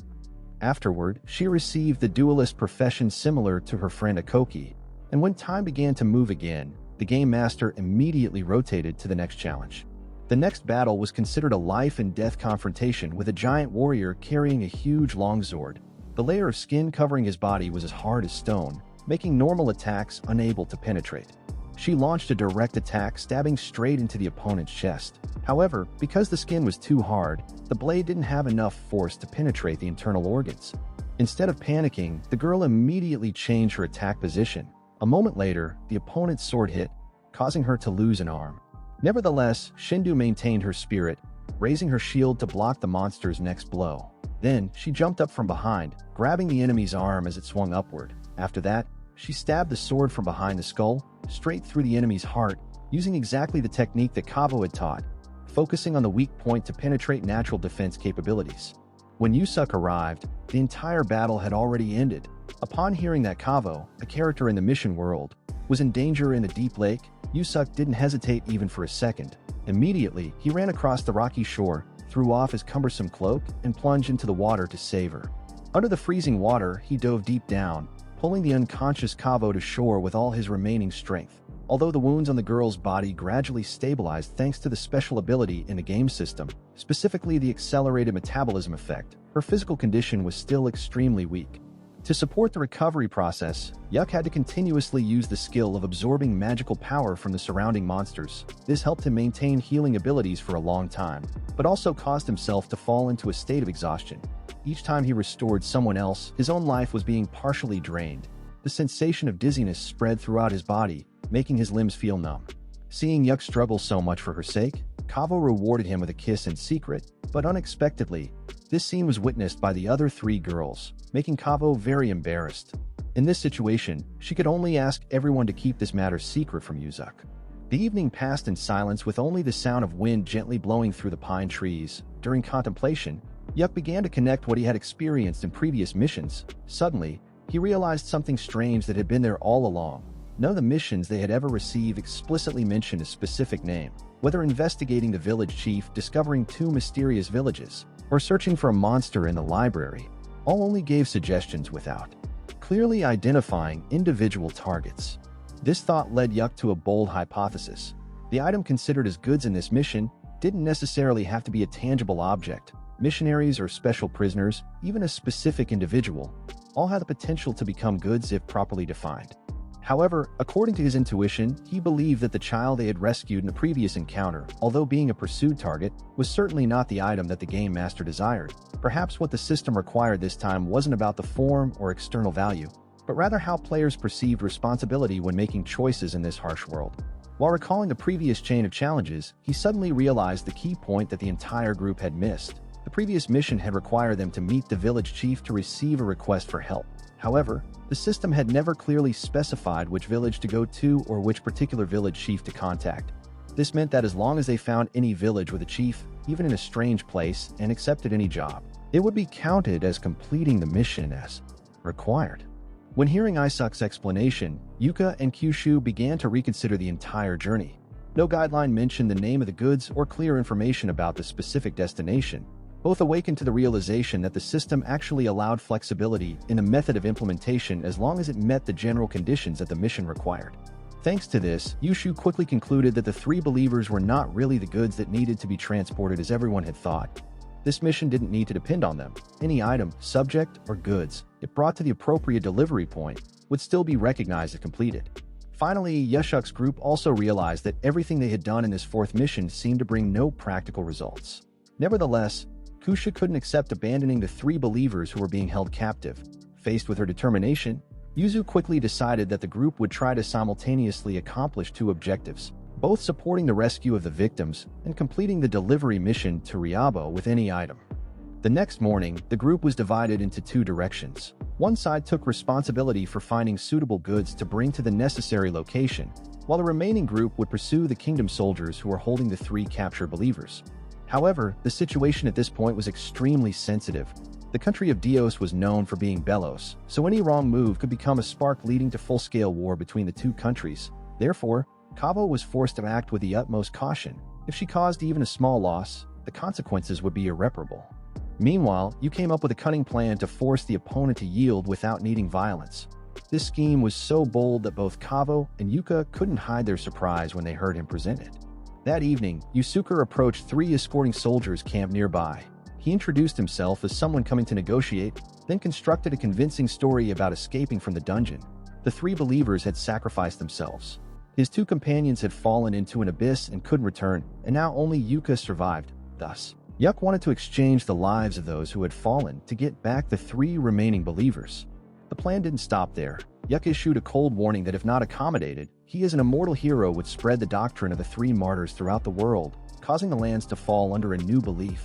Afterward, she received the duelist profession similar to her friend Akoki, and when time began to move again, the game master immediately rotated to the next challenge. The next battle was considered a life-and-death confrontation with a giant warrior carrying a huge longsword. The layer of skin covering his body was as hard as stone, making normal attacks unable to penetrate. She launched a direct attack, stabbing straight into the opponent's chest. However, because the skin was too hard, the blade didn't have enough force to penetrate the internal organs. Instead of panicking, the girl immediately changed her attack position. A moment later, the opponent's sword hit, causing her to lose an arm. Nevertheless, Shindu maintained her spirit, raising her shield to block the monster's next blow. Then, she jumped up from behind, grabbing the enemy's arm as it swung upward. After that, she stabbed the sword from behind the skull, straight through the enemy's heart, using exactly the technique that Kavo had taught, focusing on the weak point to penetrate natural defense capabilities. When Yusuk arrived, the entire battle had already ended. Upon hearing that Kavo, a character in the mission world, was in danger in the deep lake, Yusuk didn't hesitate even for a second. Immediately, he ran across the rocky shore, threw off his cumbersome cloak, and plunged into the water to save her. Under the freezing water, he dove deep down, pulling the unconscious Kavo to shore with all his remaining strength. Although the wounds on the girl's body gradually stabilized thanks to the special ability in the game system, specifically the accelerated metabolism effect, her physical condition was still extremely weak. To support the recovery process, Yuck had to continuously use the skill of absorbing magical power from the surrounding monsters. This helped him maintain healing abilities for a long time, but also caused himself to fall into a state of exhaustion. Each time he restored someone else, his own life was being partially drained. The sensation of dizziness spread throughout his body, making his limbs feel numb. Seeing Yuck struggle so much for her sake, Kavo rewarded him with a kiss in secret, but unexpectedly, this scene was witnessed by the other 3 girls, making Kavo very embarrassed. In this situation, she could only ask everyone to keep this matter secret from Yuzak. The evening passed in silence with only the sound of wind gently blowing through the pine trees. During contemplation, Yuk began to connect what he had experienced in previous missions. Suddenly, he realized something strange that had been there all along. None of the missions they had ever received explicitly mentioned a specific name. Whether investigating the village chief, discovering two mysterious villages, or searching for a monster in the library, all only gave suggestions without clearly identifying individual targets. This thought led Yuk to a bold hypothesis. The item considered as goods in this mission didn't necessarily have to be a tangible object. Missionaries or special prisoners, even a specific individual, all had the potential to become goods if properly defined. However, according to his intuition, he believed that the child they had rescued in the previous encounter, although being a pursued target, was certainly not the item that the game master desired. Perhaps what the system required this time wasn't about the form or external value, but rather how players perceived responsibility when making choices in this harsh world. While recalling the previous chain of challenges, he suddenly realized the key point that the entire group had missed. The previous mission had required them to meet the village chief to receive a request for help. However, the system had never clearly specified which village to go to or which particular village chief to contact. This meant that as long as they found any village with a chief, even in a strange place, and accepted any job, it would be counted as completing the mission as required. When hearing Isak's explanation, Yuka and Kyushu began to reconsider the entire journey. No guideline mentioned the name of the goods or clear information about the specific destination. Both awakened to the realization that the system actually allowed flexibility in the method of implementation as long as it met the general conditions that the mission required. Thanks to this, Yushu quickly concluded that the three believers were not really the goods that needed to be transported as everyone had thought. This mission didn't need to depend on them. Any item, subject, or goods, if brought to the appropriate delivery point, would still be recognized as completed. Finally, Yashuk's group also realized that everything they had done in this fourth mission seemed to bring no practical results. Nevertheless, Kusha couldn't accept abandoning the three believers who were being held captive. Faced with her determination, Yuzu quickly decided that the group would try to simultaneously accomplish two objectives, both supporting the rescue of the victims and completing the delivery mission to Ryabo with any item. The next morning, the group was divided into two directions. One side took responsibility for finding suitable goods to bring to the necessary location, while the remaining group would pursue the kingdom soldiers who were holding the three captured believers. However, the situation at this point was extremely sensitive. The country of Dios was known for being bellows, so any wrong move could become a spark leading to full-scale war between the two countries. Therefore, Kavo was forced to act with the utmost caution. If she caused even a small loss, the consequences would be irreparable. Meanwhile, you came up with a cunning plan to force the opponent to yield without needing violence. This scheme was so bold that both Kavo and Yuka couldn't hide their surprise when they heard him present it. That evening, Yusuke approached three escorting soldiers camped nearby. He introduced himself as someone coming to negotiate, then constructed a convincing story about escaping from the dungeon. The three believers had sacrificed themselves. His two companions had fallen into an abyss and couldn't return, and now only Yuka survived. Thus, Yuk wanted to exchange the lives of those who had fallen to get back the three remaining believers. The plan didn't stop there. Yuk issued a cold warning that if not accommodated, he as an immortal hero would spread the doctrine of the three martyrs throughout the world, causing the lands to fall under a new belief.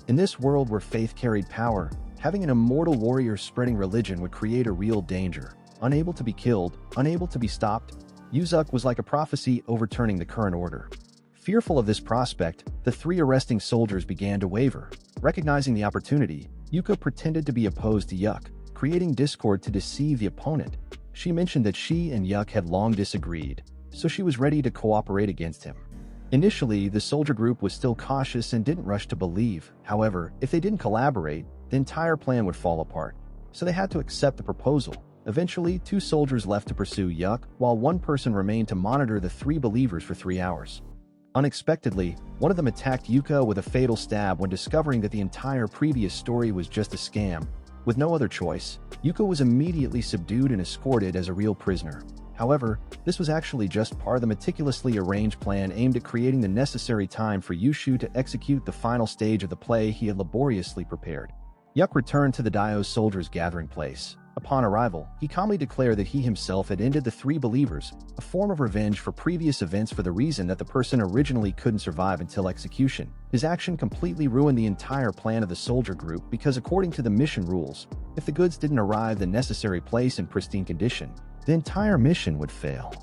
In this world where faith carried power, having an immortal warrior spreading religion would create a real danger. Unable to be killed, unable to be stopped, Yuzuk was like a prophecy overturning the current order. Fearful of this prospect, the three arresting soldiers began to waver. Recognizing the opportunity, Yuka pretended to be opposed to Yuk, creating discord to deceive the opponent. She mentioned that she and Yuk had long disagreed, so she was ready to cooperate against him. Initially, the soldier group was still cautious and didn't rush to believe. However, if they didn't collaborate, the entire plan would fall apart. So they had to accept the proposal. Eventually, two soldiers left to pursue Yuk, while one person remained to monitor the three believers for 3 hours. Unexpectedly, one of them attacked Yuka with a fatal stab when discovering that the entire previous story was just a scam. With no other choice, Yuka was immediately subdued and escorted as a real prisoner. However, this was actually just part of the meticulously arranged plan aimed at creating the necessary time for Yushu to execute the final stage of the play he had laboriously prepared. Yuk returned to the Dio's soldiers' gathering place. Upon arrival, he calmly declared that he himself had ended the three believers, a form of revenge for previous events for the reason that the person originally couldn't survive until execution. His action completely ruined the entire plan of the soldier group because according to the mission rules, if the goods didn't arrive the necessary place in pristine condition, the entire mission would fail.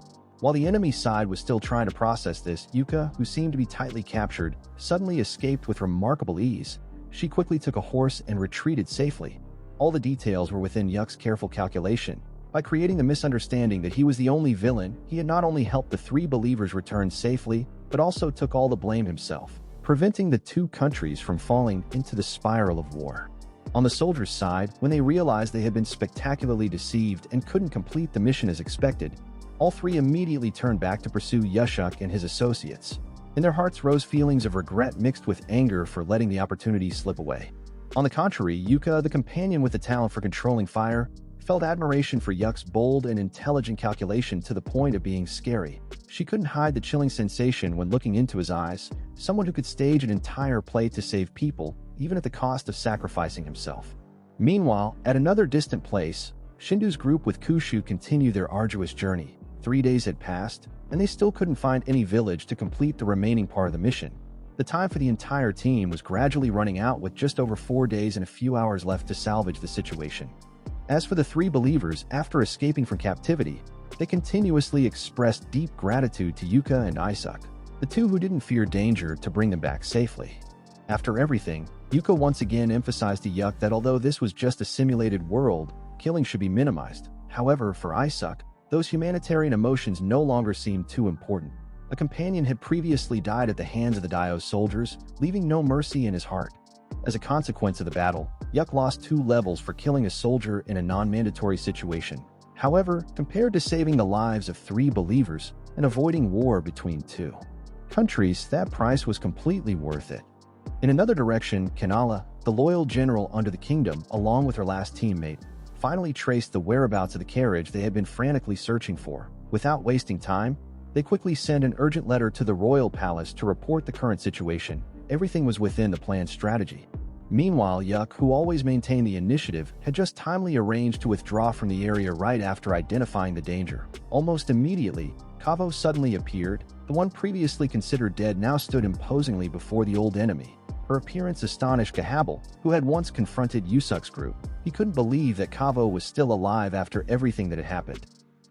While the enemy side was still trying to process this, Yuka, who seemed to be tightly captured, suddenly escaped with remarkable ease. She quickly took a horse and retreated safely. All the details were within Yuck's careful calculation. By creating the misunderstanding that he was the only villain, he had not only helped the three believers return safely, but also took all the blame himself, preventing the two countries from falling into the spiral of war. On the soldiers' side, when they realized they had been spectacularly deceived and couldn't complete the mission as expected, all three immediately turned back to pursue Yushuk and his associates. In their hearts rose feelings of regret mixed with anger for letting the opportunity slip away. On the contrary, Yuka, the companion with the talent for controlling fire, felt admiration for Yuck's bold and intelligent calculation to the point of being scary. She couldn't hide the chilling sensation when looking into his eyes, someone who could stage an entire play to save people, even at the cost of sacrificing himself. Meanwhile, at another distant place, Shindu's group with Kushu continued their arduous journey. 3 days had passed, and they still couldn't find any village to complete the remaining part of the mission. The time for the entire team was gradually running out with just over 4 days and a few hours left to salvage the situation. As for the three believers, after escaping from captivity, they continuously expressed deep gratitude to Yuka and Isaac, the two who didn't fear danger, to bring them back safely. After everything, Yuka once again emphasized to Yuck that although this was just a simulated world, killing should be minimized. However, for Isaac, those humanitarian emotions no longer seemed too important. A companion had previously died at the hands of the Dio's soldiers, leaving no mercy in his heart. As a consequence of the battle, Yuck lost 2 levels for killing a soldier in a non-mandatory situation. However, compared to saving the lives of 3 believers and avoiding war between 2 countries, that price was completely worth it. In another direction, Kanala, the loyal general under the kingdom, along with her last teammate, finally traced the whereabouts of the carriage they had been frantically searching for. Without wasting time, they quickly sent an urgent letter to the royal palace to report the current situation. Everything was within the planned strategy. Meanwhile, Yuck, who always maintained the initiative, had just timely arranged to withdraw from the area right after identifying the danger. Almost immediately, Kavo suddenly appeared. The one previously considered dead now stood imposingly before the old enemy. Her appearance astonished Kahabal, who had once confronted Yusuk's group. He couldn't believe that Kavo was still alive after everything that had happened.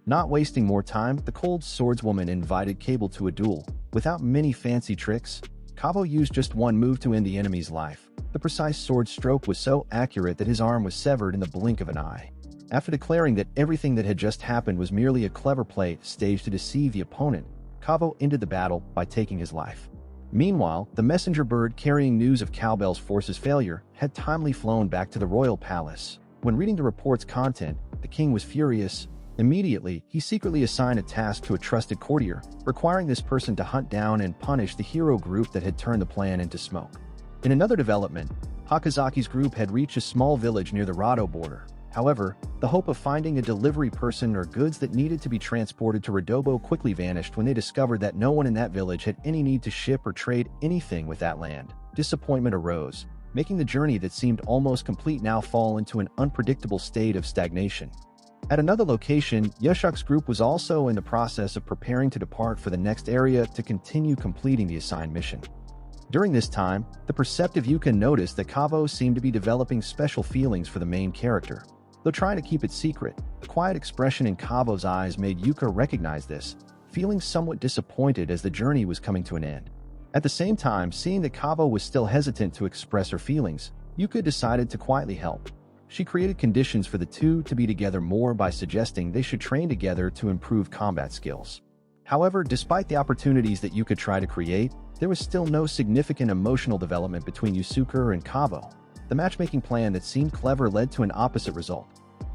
Not wasting more time, the cold swordswoman invited Cable to a duel. Without many fancy tricks, Kavo used just one move to end the enemy's life. The precise sword stroke was so accurate that his arm was severed in the blink of an eye. After declaring that everything that had just happened was merely a clever play staged to deceive the opponent, Kavo ended the battle by taking his life. Meanwhile, the messenger bird carrying news of Cowbell's force's failure had timely flown back to the royal palace. When reading the report's content, the king was furious. Immediately, he secretly assigned a task to a trusted courtier, requiring this person to hunt down and punish the hero group that had turned the plan into smoke. In another development, Hakazaki's group had reached a small village near the Rado border. However, the hope of finding a delivery person or goods that needed to be transported to Radobo quickly vanished when they discovered that no one in that village had any need to ship or trade anything with that land. Disappointment arose, making the journey that seemed almost complete now fall into an unpredictable state of stagnation. At another location, Yushuk's group was also in the process of preparing to depart for the next area to continue completing the assigned mission. During this time, the perceptive Yuka noticed that Kavo seemed to be developing special feelings for the main character. Though trying to keep it secret, the quiet expression in Kavo's eyes made Yuka recognize this, feeling somewhat disappointed as the journey was coming to an end. At the same time, seeing that Kavo was still hesitant to express her feelings, Yuka decided to quietly help. She created conditions for the two to be together more by suggesting they should train together to improve combat skills. However, despite the opportunities that Yuka tried to create, there was still no significant emotional development between Yusuke and Kavo. The matchmaking plan that seemed clever led to an opposite result.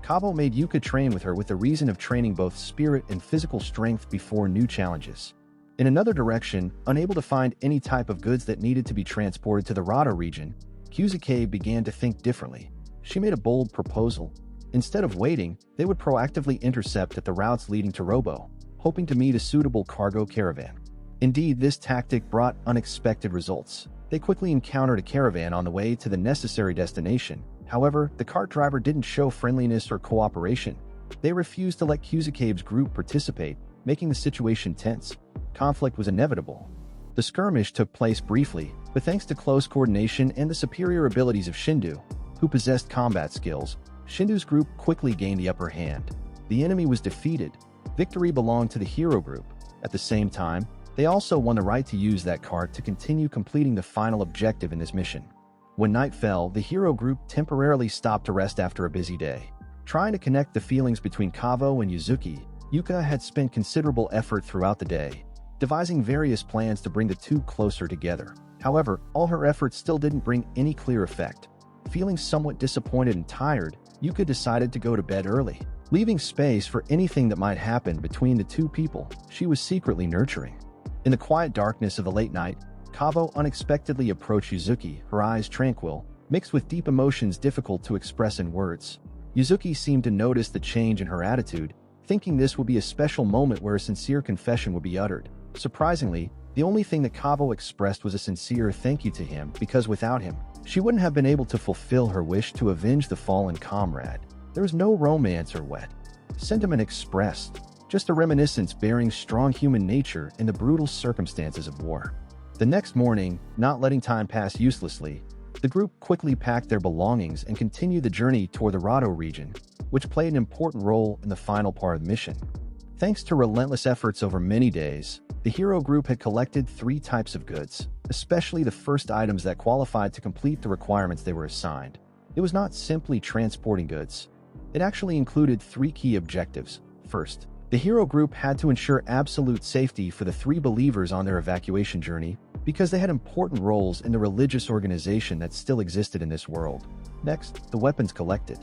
Kavo made Yuka train with her with the reason of training both spirit and physical strength before new challenges. In another direction, unable to find any type of goods that needed to be transported to the Rada region, Kuzuke began to think differently. She made a bold proposal. Instead of waiting, they would proactively intercept at the routes leading to Robo, hoping to meet a suitable cargo caravan. Indeed, this tactic brought unexpected results. They quickly encountered a caravan on the way to the necessary destination. However, the cart driver didn't show friendliness or cooperation. They refused to let Kuzuke's group participate, making the situation tense. Conflict was inevitable. The skirmish took place briefly, but thanks to close coordination and the superior abilities of Shindu, who possessed combat skills, Shindu's group quickly gained the upper hand. The enemy was defeated. Victory belonged to the hero group. At the same time, they also won the right to use that cart to continue completing the final objective in this mission. When night fell, the hero group temporarily stopped to rest after a busy day. Trying to connect the feelings between Kavo and Yuzuki, Yuka had spent considerable effort throughout the day, devising various plans to bring the two closer together. However, all her efforts still didn't bring any clear effect. Feeling somewhat disappointed and tired, Yuka decided to go to bed early, leaving space for anything that might happen between the two people she was secretly nurturing. In the quiet darkness of the late night, Kavo unexpectedly approached Yuzuki, her eyes tranquil, mixed with deep emotions difficult to express in words. Yuzuki seemed to notice the change in her attitude, thinking this would be a special moment where a sincere confession would be uttered. Surprisingly, the only thing that Kavo expressed was a sincere thank you to him, because without him, she wouldn't have been able to fulfill her wish to avenge the fallen comrade. There was no romance or wet sentiment expressed, just a reminiscence bearing strong human nature in the brutal circumstances of war. The next morning, not letting time pass uselessly, the group quickly packed their belongings and continued the journey toward the Rado region, which played an important role in the final part of the mission. Thanks to relentless efforts over many days, the hero group had collected 3 types of goods, especially the first items that qualified to complete the requirements they were assigned. It was not simply transporting goods. It actually included 3 key objectives. First, the hero group had to ensure absolute safety for the 3 believers on their evacuation journey, because they had important roles in the religious organization that still existed in this world. Next, the weapons collected.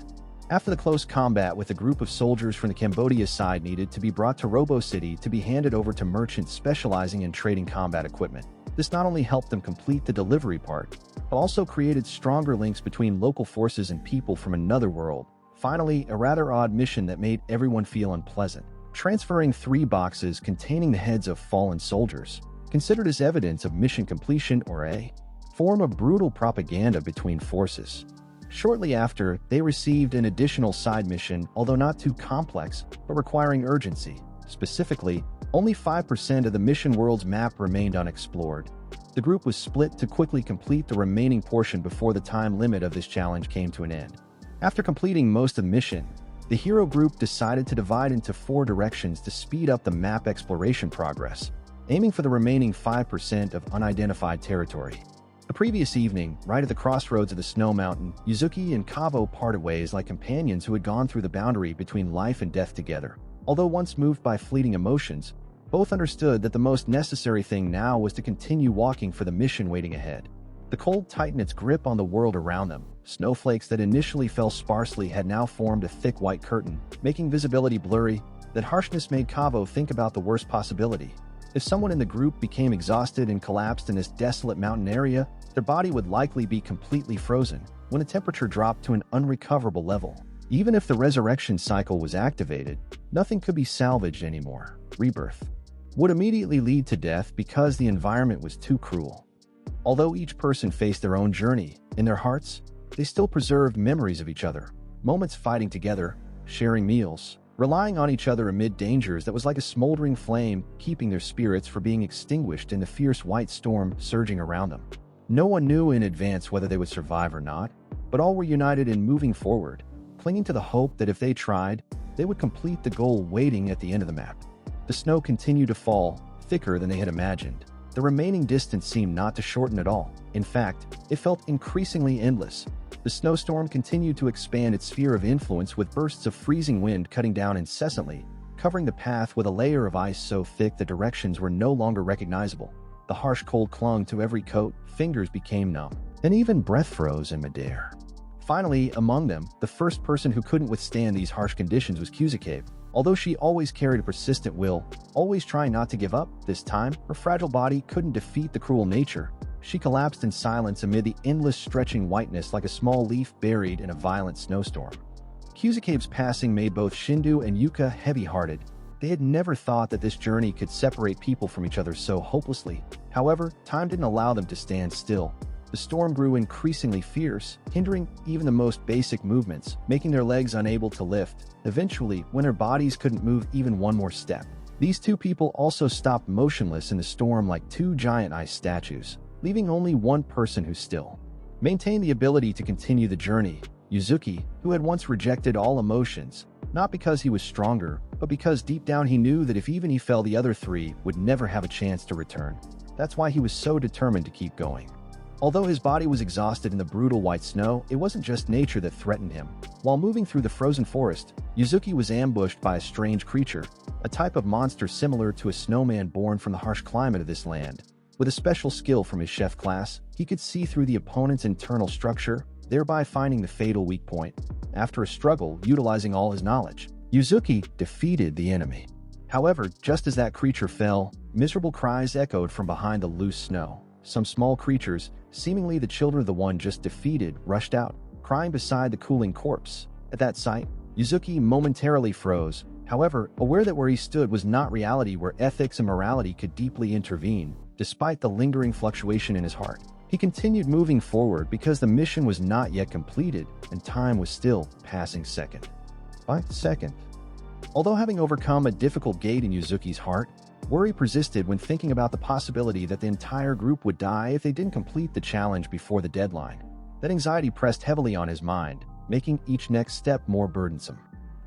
After the close combat with a group of soldiers from the Cambodia side needed to be brought to Robo City to be handed over to merchants specializing in trading combat equipment. This not only helped them complete the delivery part, but also created stronger links between local forces and people from another world. Finally, a rather odd mission that made everyone feel unpleasant. Transferring 3 boxes containing the heads of fallen soldiers, considered as evidence of mission completion or a form of brutal propaganda between forces. Shortly after, they received an additional side mission, although not too complex, but requiring urgency. Specifically, only 5% of the mission world's map remained unexplored. The group was split to quickly complete the remaining portion before the time limit of this challenge came to an end. After completing most of the mission, the hero group decided to divide into 4 directions to speed up the map exploration progress, aiming for the remaining 5% of unidentified territory. The previous evening, right at the crossroads of the snow mountain, Yuzuki and Kavo parted ways like companions who had gone through the boundary between life and death together. Although once moved by fleeting emotions, both understood that the most necessary thing now was to continue walking for the mission waiting ahead. The cold tightened its grip on the world around them. Snowflakes that initially fell sparsely had now formed a thick white curtain, making visibility blurry. That harshness made Kavo think about the worst possibility. If someone in the group became exhausted and collapsed in this desolate mountain area, their body would likely be completely frozen when the temperature dropped to an unrecoverable level. Even if the resurrection cycle was activated, nothing could be salvaged anymore. Rebirth would immediately lead to death because the environment was too cruel. Although each person faced their own journey, in their hearts, they still preserved memories of each other, moments fighting together, sharing meals, relying on each other amid dangers that was like a smoldering flame, keeping their spirits from being extinguished in the fierce white storm surging around them. No one knew in advance whether they would survive or not, but all were united in moving forward, clinging to the hope that if they tried, they would complete the goal waiting at the end of the map. The snow continued to fall, thicker than they had imagined. The remaining distance seemed not to shorten at all. In fact, it felt increasingly endless. The snowstorm continued to expand its sphere of influence with bursts of freezing wind cutting down incessantly, covering the path with a layer of ice so thick the directions were no longer recognizable. The harsh cold clung to every coat, fingers became numb, and even breath froze in midair. Finally, among them, the first person who couldn't withstand these harsh conditions was Kuzuke. Although she always carried a persistent will, always trying not to give up, this time, her fragile body couldn't defeat the cruel nature. She collapsed in silence amid the endless stretching whiteness like a small leaf buried in a violent snowstorm. Kuzuke's passing made both Shindu and Yuka heavy-hearted. They had never thought that this journey could separate people from each other so hopelessly. However, time didn't allow them to stand still. The storm grew increasingly fierce, hindering even the most basic movements, making their legs unable to lift. Eventually, when their bodies couldn't move even one more step, these 2 people also stopped motionless in the storm like 2 giant ice statues, leaving only one person who still maintained the ability to continue the journey. Yuzuki, who had once rejected all emotions, not because he was stronger, but because deep down he knew that if even he fell, the other 3 would never have a chance to return. That's why he was so determined to keep going. Although his body was exhausted in the brutal white snow, it wasn't just nature that threatened him. While moving through the frozen forest, Yuzuki was ambushed by a strange creature, a type of monster similar to a snowman born from the harsh climate of this land. With a special skill from his chef class, he could see through the opponent's internal structure, thereby finding the fatal weak point. After a struggle, utilizing all his knowledge, Yuzuki defeated the enemy. However, just as that creature fell, miserable cries echoed from behind the loose snow. Some small creatures, seemingly the children of the one just defeated, rushed out, crying beside the cooling corpse. At that sight, Yuzuki momentarily froze. However, aware that where he stood was not reality where ethics and morality could deeply intervene, despite the lingering fluctuation in his heart. He continued moving forward because the mission was not yet completed and time was still passing second by second. Although having overcome a difficult gate in Yuzuki's heart, worry persisted when thinking about the possibility that the entire group would die if they didn't complete the challenge before the deadline. That anxiety pressed heavily on his mind, making each next step more burdensome.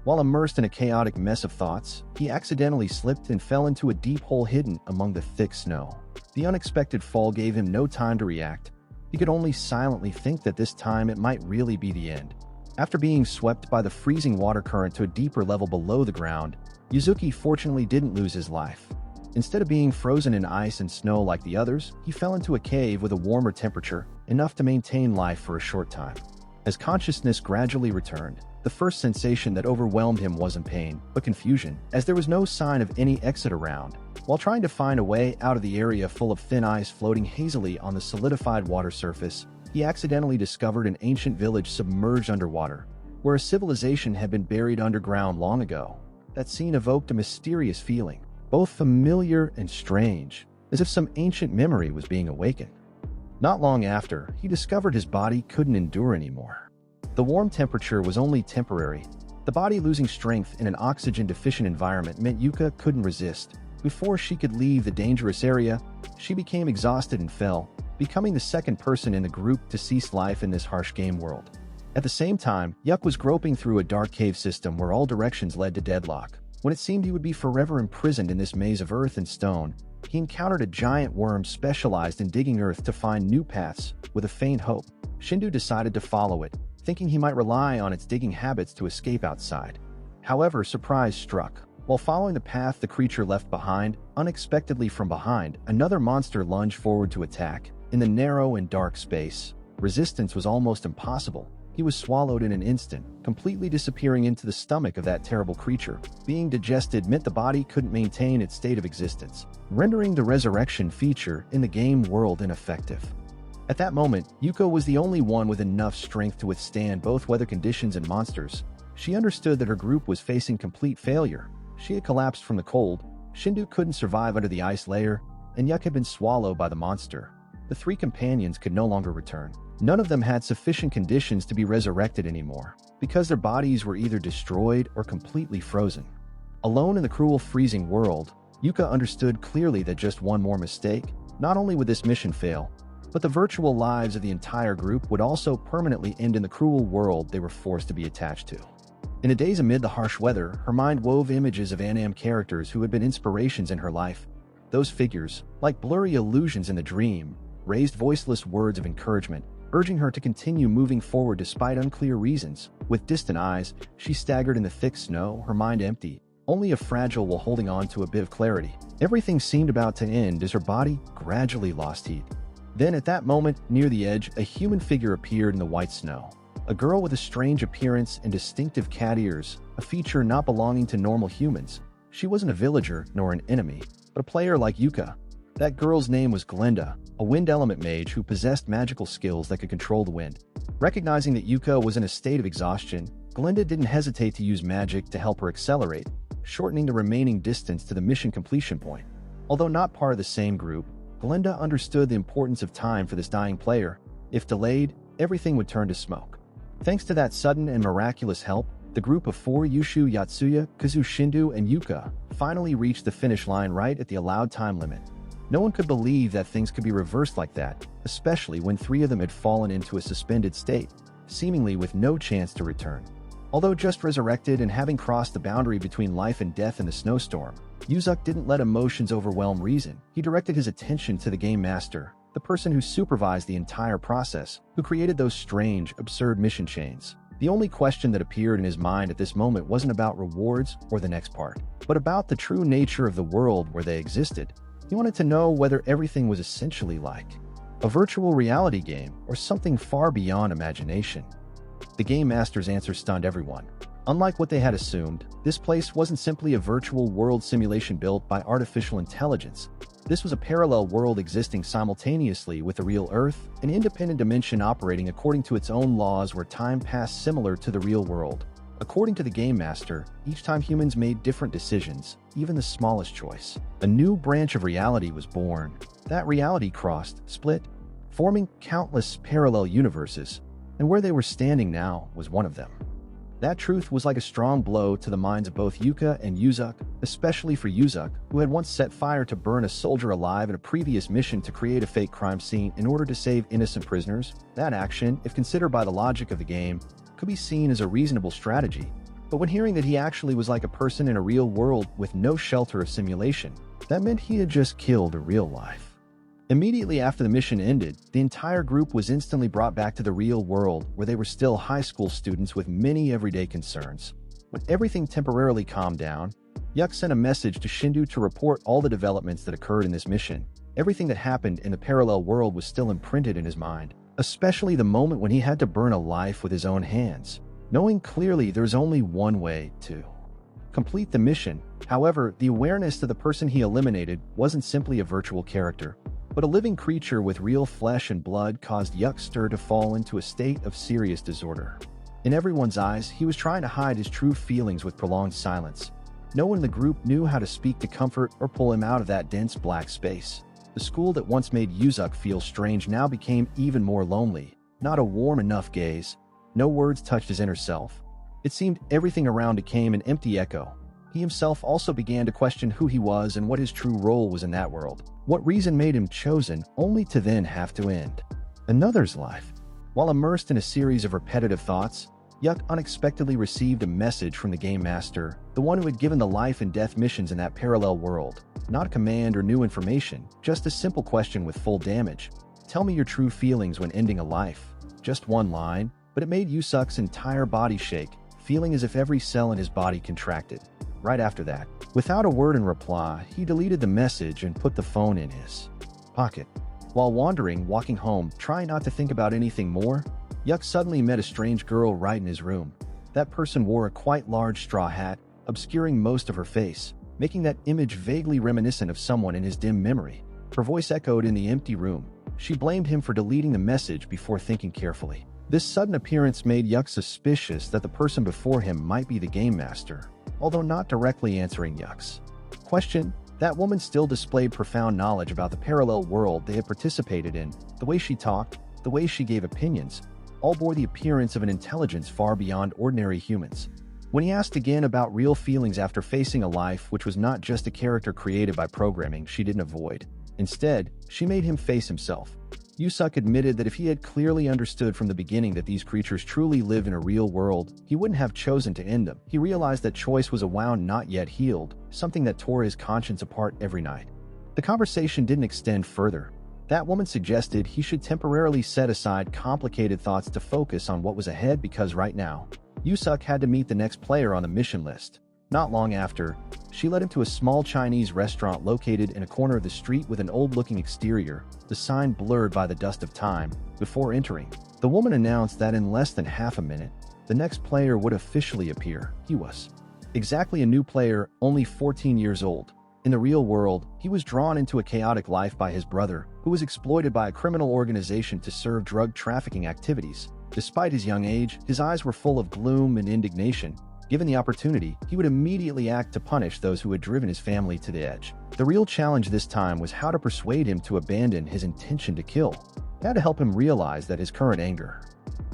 While immersed in a chaotic mess of thoughts, he accidentally slipped and fell into a deep hole hidden among the thick snow. The unexpected fall gave him no time to react. He could only silently think that this time it might really be the end. After being swept by the freezing water current to a deeper level below the ground, Yuzuki fortunately didn't lose his life. Instead of being frozen in ice and snow like the others, he fell into a cave with a warmer temperature, enough to maintain life for a short time. As consciousness gradually returned, the first sensation that overwhelmed him wasn't pain, but confusion, as there was no sign of any exit around. While trying to find a way out of the area full of thin ice floating hazily on the solidified water surface, he accidentally discovered an ancient village submerged underwater, where a civilization had been buried underground long ago. That scene evoked a mysterious feeling, both familiar and strange, as if some ancient memory was being awakened. Not long after, he discovered his body couldn't endure anymore. The warm temperature was only temporary. The body losing strength in an oxygen-deficient environment meant Yuka couldn't resist. Before she could leave the dangerous area, she became exhausted and fell, becoming the second person in the group to cease life in this harsh game world. At the same time, Yuck was groping through a dark cave system where all directions led to deadlock. When it seemed he would be forever imprisoned in this maze of earth and stone, he encountered a giant worm specialized in digging earth to find new paths. With a faint hope, Shindu decided to follow it, thinking he might rely on its digging habits to escape outside. However, surprise struck. While following the path the creature left behind, unexpectedly from behind, another monster lunged forward to attack. In the narrow and dark space, resistance was almost impossible. He was swallowed in an instant, completely disappearing into the stomach of that terrible creature. Being digested meant the body couldn't maintain its state of existence, rendering the resurrection feature in the game world ineffective. At that moment, Yuko was the only one with enough strength to withstand both weather conditions and monsters. She understood that her group was facing complete failure. She had collapsed from the cold, Shindu couldn't survive under the ice layer, and Yuck had been swallowed by the monster. The three companions could no longer return. None of them had sufficient conditions to be resurrected anymore, because their bodies were either destroyed or completely frozen. Alone in the cruel freezing world, Yuka understood clearly that just one more mistake, not only would this mission fail, but the virtual lives of the entire group would also permanently end in the cruel world they were forced to be attached to. In the days amid the harsh weather, her mind wove images of anime characters who had been inspirations in her life. Those figures, like blurry illusions in the dream, raised voiceless words of encouragement, urging her to continue moving forward despite unclear reasons. With distant eyes, she staggered in the thick snow, her mind empty, only a fragile while holding on to a bit of clarity. Everything seemed about to end as her body gradually lost heat. Then at that moment, near the edge, a human figure appeared in the white snow. A girl with a strange appearance and distinctive cat ears, a feature not belonging to normal humans. She wasn't a villager nor an enemy, but a player like Yuka. That girl's name was Glenda, a wind element mage who possessed magical skills that could control the wind. Recognizing that Yuka was in a state of exhaustion, Glenda didn't hesitate to use magic to help her accelerate, shortening the remaining distance to the mission completion point. Although not part of the same group, Glenda understood the importance of time for this dying player. If delayed, everything would turn to smoke. Thanks to that sudden and miraculous help, the group of four Yushu, Yatsuya, Kazu, Shindu, and Yuka finally reached the finish line right at the allowed time limit. No one could believe that things could be reversed like that, especially when three of them had fallen into a suspended state, seemingly with no chance to return. Although just resurrected and having crossed the boundary between life and death in the snowstorm, Yuzuk didn't let emotions overwhelm reason. He directed his attention to the game master, the person who supervised the entire process, who created those strange, absurd mission chains. The only question that appeared in his mind at this moment wasn't about rewards or the next part, but about the true nature of the world where they existed. He wanted to know whether everything was essentially like a virtual reality game or something far beyond imagination. The Game Master's answer stunned everyone. Unlike what they had assumed, this place wasn't simply a virtual world simulation built by artificial intelligence. This was a parallel world existing simultaneously with the real Earth, an independent dimension operating according to its own laws where time passed similar to the real world. According to the Game Master, each time humans made different decisions, even the smallest choice, a new branch of reality was born. That reality crossed, split, forming countless parallel universes, and where they were standing now was one of them. That truth was like a strong blow to the minds of both Yuka and Yuzak, especially for Yuzak, who had once set fire to burn a soldier alive in a previous mission to create a fake crime scene in order to save innocent prisoners. That action, if considered by the logic of the game, could be seen as a reasonable strategy. But when hearing that he actually was like a person in a real world with no shelter of simulation, that meant he had just killed a real life. Immediately after the mission ended, the entire group was instantly brought back to the real world where they were still high school students with many everyday concerns. When everything temporarily calmed down, Yuk sent a message to Shindu to report all the developments that occurred in this mission. Everything that happened in the parallel world was still imprinted in his mind, especially the moment when he had to burn a life with his own hands, knowing clearly there's only one way to complete the mission. However, the awareness that the person he eliminated wasn't simply a virtual character, but a living creature with real flesh and blood caused Yuckster to fall into a state of serious disorder. In everyone's eyes, he was trying to hide his true feelings with prolonged silence. No one in the group knew how to speak to comfort or pull him out of that dense black space. The school that once made Yuzak feel strange now became even more lonely. Not a warm enough gaze. No words touched his inner self. It seemed everything around became an empty echo. He himself also began to question who he was and what his true role was in that world. What reason made him chosen, only to then have to end another's life? While immersed in a series of repetitive thoughts, Yuck unexpectedly received a message from the Game Master, the one who had given the life and death missions in that parallel world. Not a command or new information, just a simple question with full damage. Tell me your true feelings when ending a life. Just one line, but it made Yusuk's entire body shake, feeling as if every cell in his body contracted. Right after that, without a word in reply, he deleted the message and put the phone in his pocket. While walking home, trying not to think about anything more, Yuck suddenly met a strange girl right in his room. That person wore a quite large straw hat, obscuring most of her face, making that image vaguely reminiscent of someone in his dim memory. Her voice echoed in the empty room. She blamed him for deleting the message before thinking carefully. This sudden appearance made Yuck suspicious that the person before him might be the Game Master, although not directly answering Yuck's question. That woman still displayed profound knowledge about the parallel world they had participated in. The way she talked, the way she gave opinions, all bore the appearance of an intelligence far beyond ordinary humans. When he asked again about real feelings after facing a life which was not just a character created by programming, she didn't avoid. Instead, she made him face himself. Yusuk admitted that if he had clearly understood from the beginning that these creatures truly live in a real world, he wouldn't have chosen to end them. He realized that choice was a wound not yet healed, something that tore his conscience apart every night. The conversation didn't extend further. That woman suggested he should temporarily set aside complicated thoughts to focus on what was ahead because right now, Yusuk had to meet the next player on the mission list. Not long after, she led him to a small Chinese restaurant located in a corner of the street with an old-looking exterior, the sign blurred by the dust of time. Before entering, the woman announced that in less than half a minute, the next player would officially appear. He was exactly a new player, only 14 years old. In the real world, he was drawn into a chaotic life by his brother, who was exploited by a criminal organization to serve drug trafficking activities. Despite his young age, his eyes were full of gloom and indignation. Given the opportunity, he would immediately act to punish those who had driven his family to the edge. The real challenge this time was how to persuade him to abandon his intention to kill. He had to help him realize that his current anger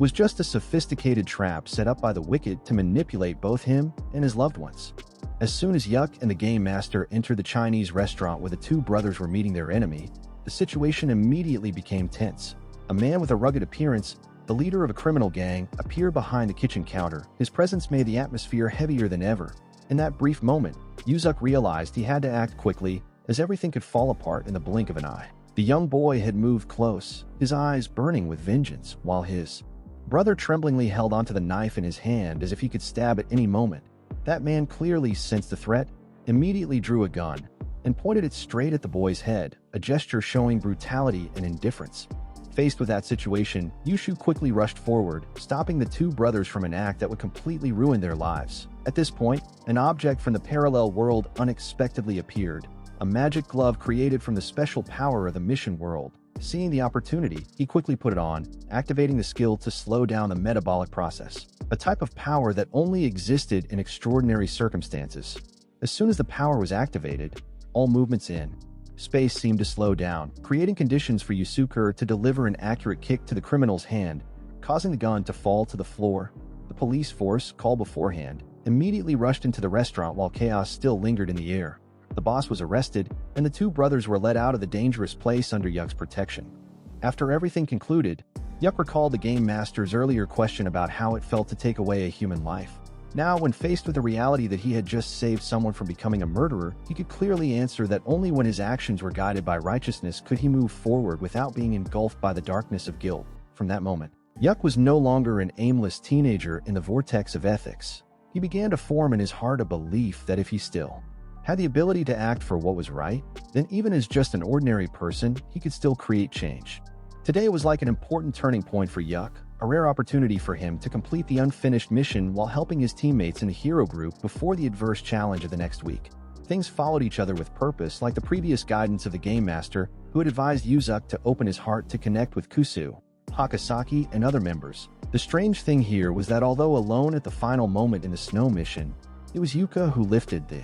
was just a sophisticated trap set up by the wicked to manipulate both him and his loved ones. As soon as Yuck and the Game Master entered the Chinese restaurant where the two brothers were meeting their enemy, the situation immediately became tense. A man with a rugged appearance, the leader of a criminal gang, appeared behind the kitchen counter. His presence made the atmosphere heavier than ever. In that brief moment, Yuzuk realized he had to act quickly, as everything could fall apart in the blink of an eye. The young boy had moved close, his eyes burning with vengeance, while his brother tremblingly held onto the knife in his hand as if he could stab at any moment. That man clearly sensed the threat, immediately drew a gun, and pointed it straight at the boy's head, a gesture showing brutality and indifference. Faced with that situation, Yushu quickly rushed forward, stopping the two brothers from an act that would completely ruin their lives. At this point, an object from the parallel world unexpectedly appeared, a magic glove created from the special power of the mission world. Seeing the opportunity, he quickly put it on, activating the skill to slow down the metabolic process, a type of power that only existed in extraordinary circumstances. As soon as the power was activated, all movements in space seemed to slow down, creating conditions for Yusuke to deliver an accurate kick to the criminal's hand, causing the gun to fall to the floor. The police force, called beforehand, immediately rushed into the restaurant while chaos still lingered in the air. The boss was arrested, and the two brothers were led out of the dangerous place under Yuck's protection. After everything concluded, Yuck recalled the game master's earlier question about how it felt to take away a human life. Now, when faced with the reality that he had just saved someone from becoming a murderer, he could clearly answer that only when his actions were guided by righteousness could he move forward without being engulfed by the darkness of guilt. From that moment, Yuck was no longer an aimless teenager in the vortex of ethics. He began to form in his heart a belief that if he still had the ability to act for what was right, then even as just an ordinary person, he could still create change. Today was like an important turning point for Yuck, a rare opportunity for him to complete the unfinished mission while helping his teammates in the hero group before the adverse challenge of the next week. Things followed each other with purpose, like the previous guidance of the game master, who had advised Yuzuki to open his heart to connect with Kusu, Hakasaki, and other members. The strange thing here was that although alone at the final moment in the snow mission, it was Yuka who lifted the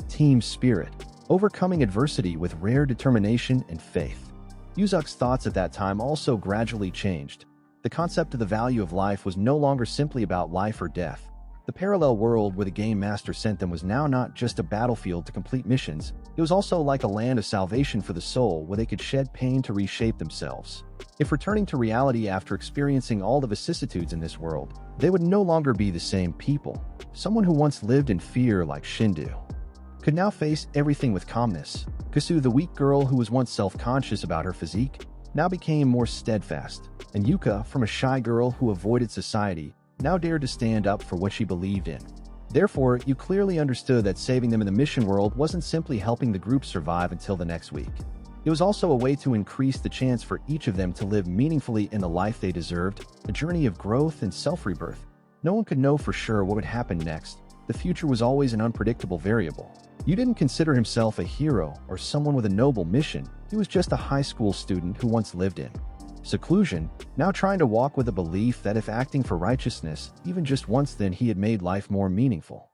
team spirit, overcoming adversity with rare determination and faith. Yuzuki's thoughts at that time also gradually changed. The concept of the value of life was no longer simply about life or death. The parallel world where the game master sent them was now not just a battlefield to complete missions, it was also like a land of salvation for the soul where they could shed pain to reshape themselves. If returning to reality after experiencing all the vicissitudes in this world, they would no longer be the same people. Someone who once lived in fear like Shindu could now face everything with calmness. Kusu, the weak girl who was once self-conscious about her physique, now became more steadfast, and Yuka, from a shy girl who avoided society, now dared to stand up for what she believed in. Therefore, you clearly understood that saving them in the mission world wasn't simply helping the group survive until the next week. It was also a way to increase the chance for each of them to live meaningfully in the life they deserved, a journey of growth and self-rebirth. No one could know for sure what would happen next. The future was always an unpredictable variable. Yu didn't consider himself a hero or someone with a noble mission. He was just a high school student who once lived in seclusion, now trying to walk with a belief that if acting for righteousness, even just once, then he had made life more meaningful.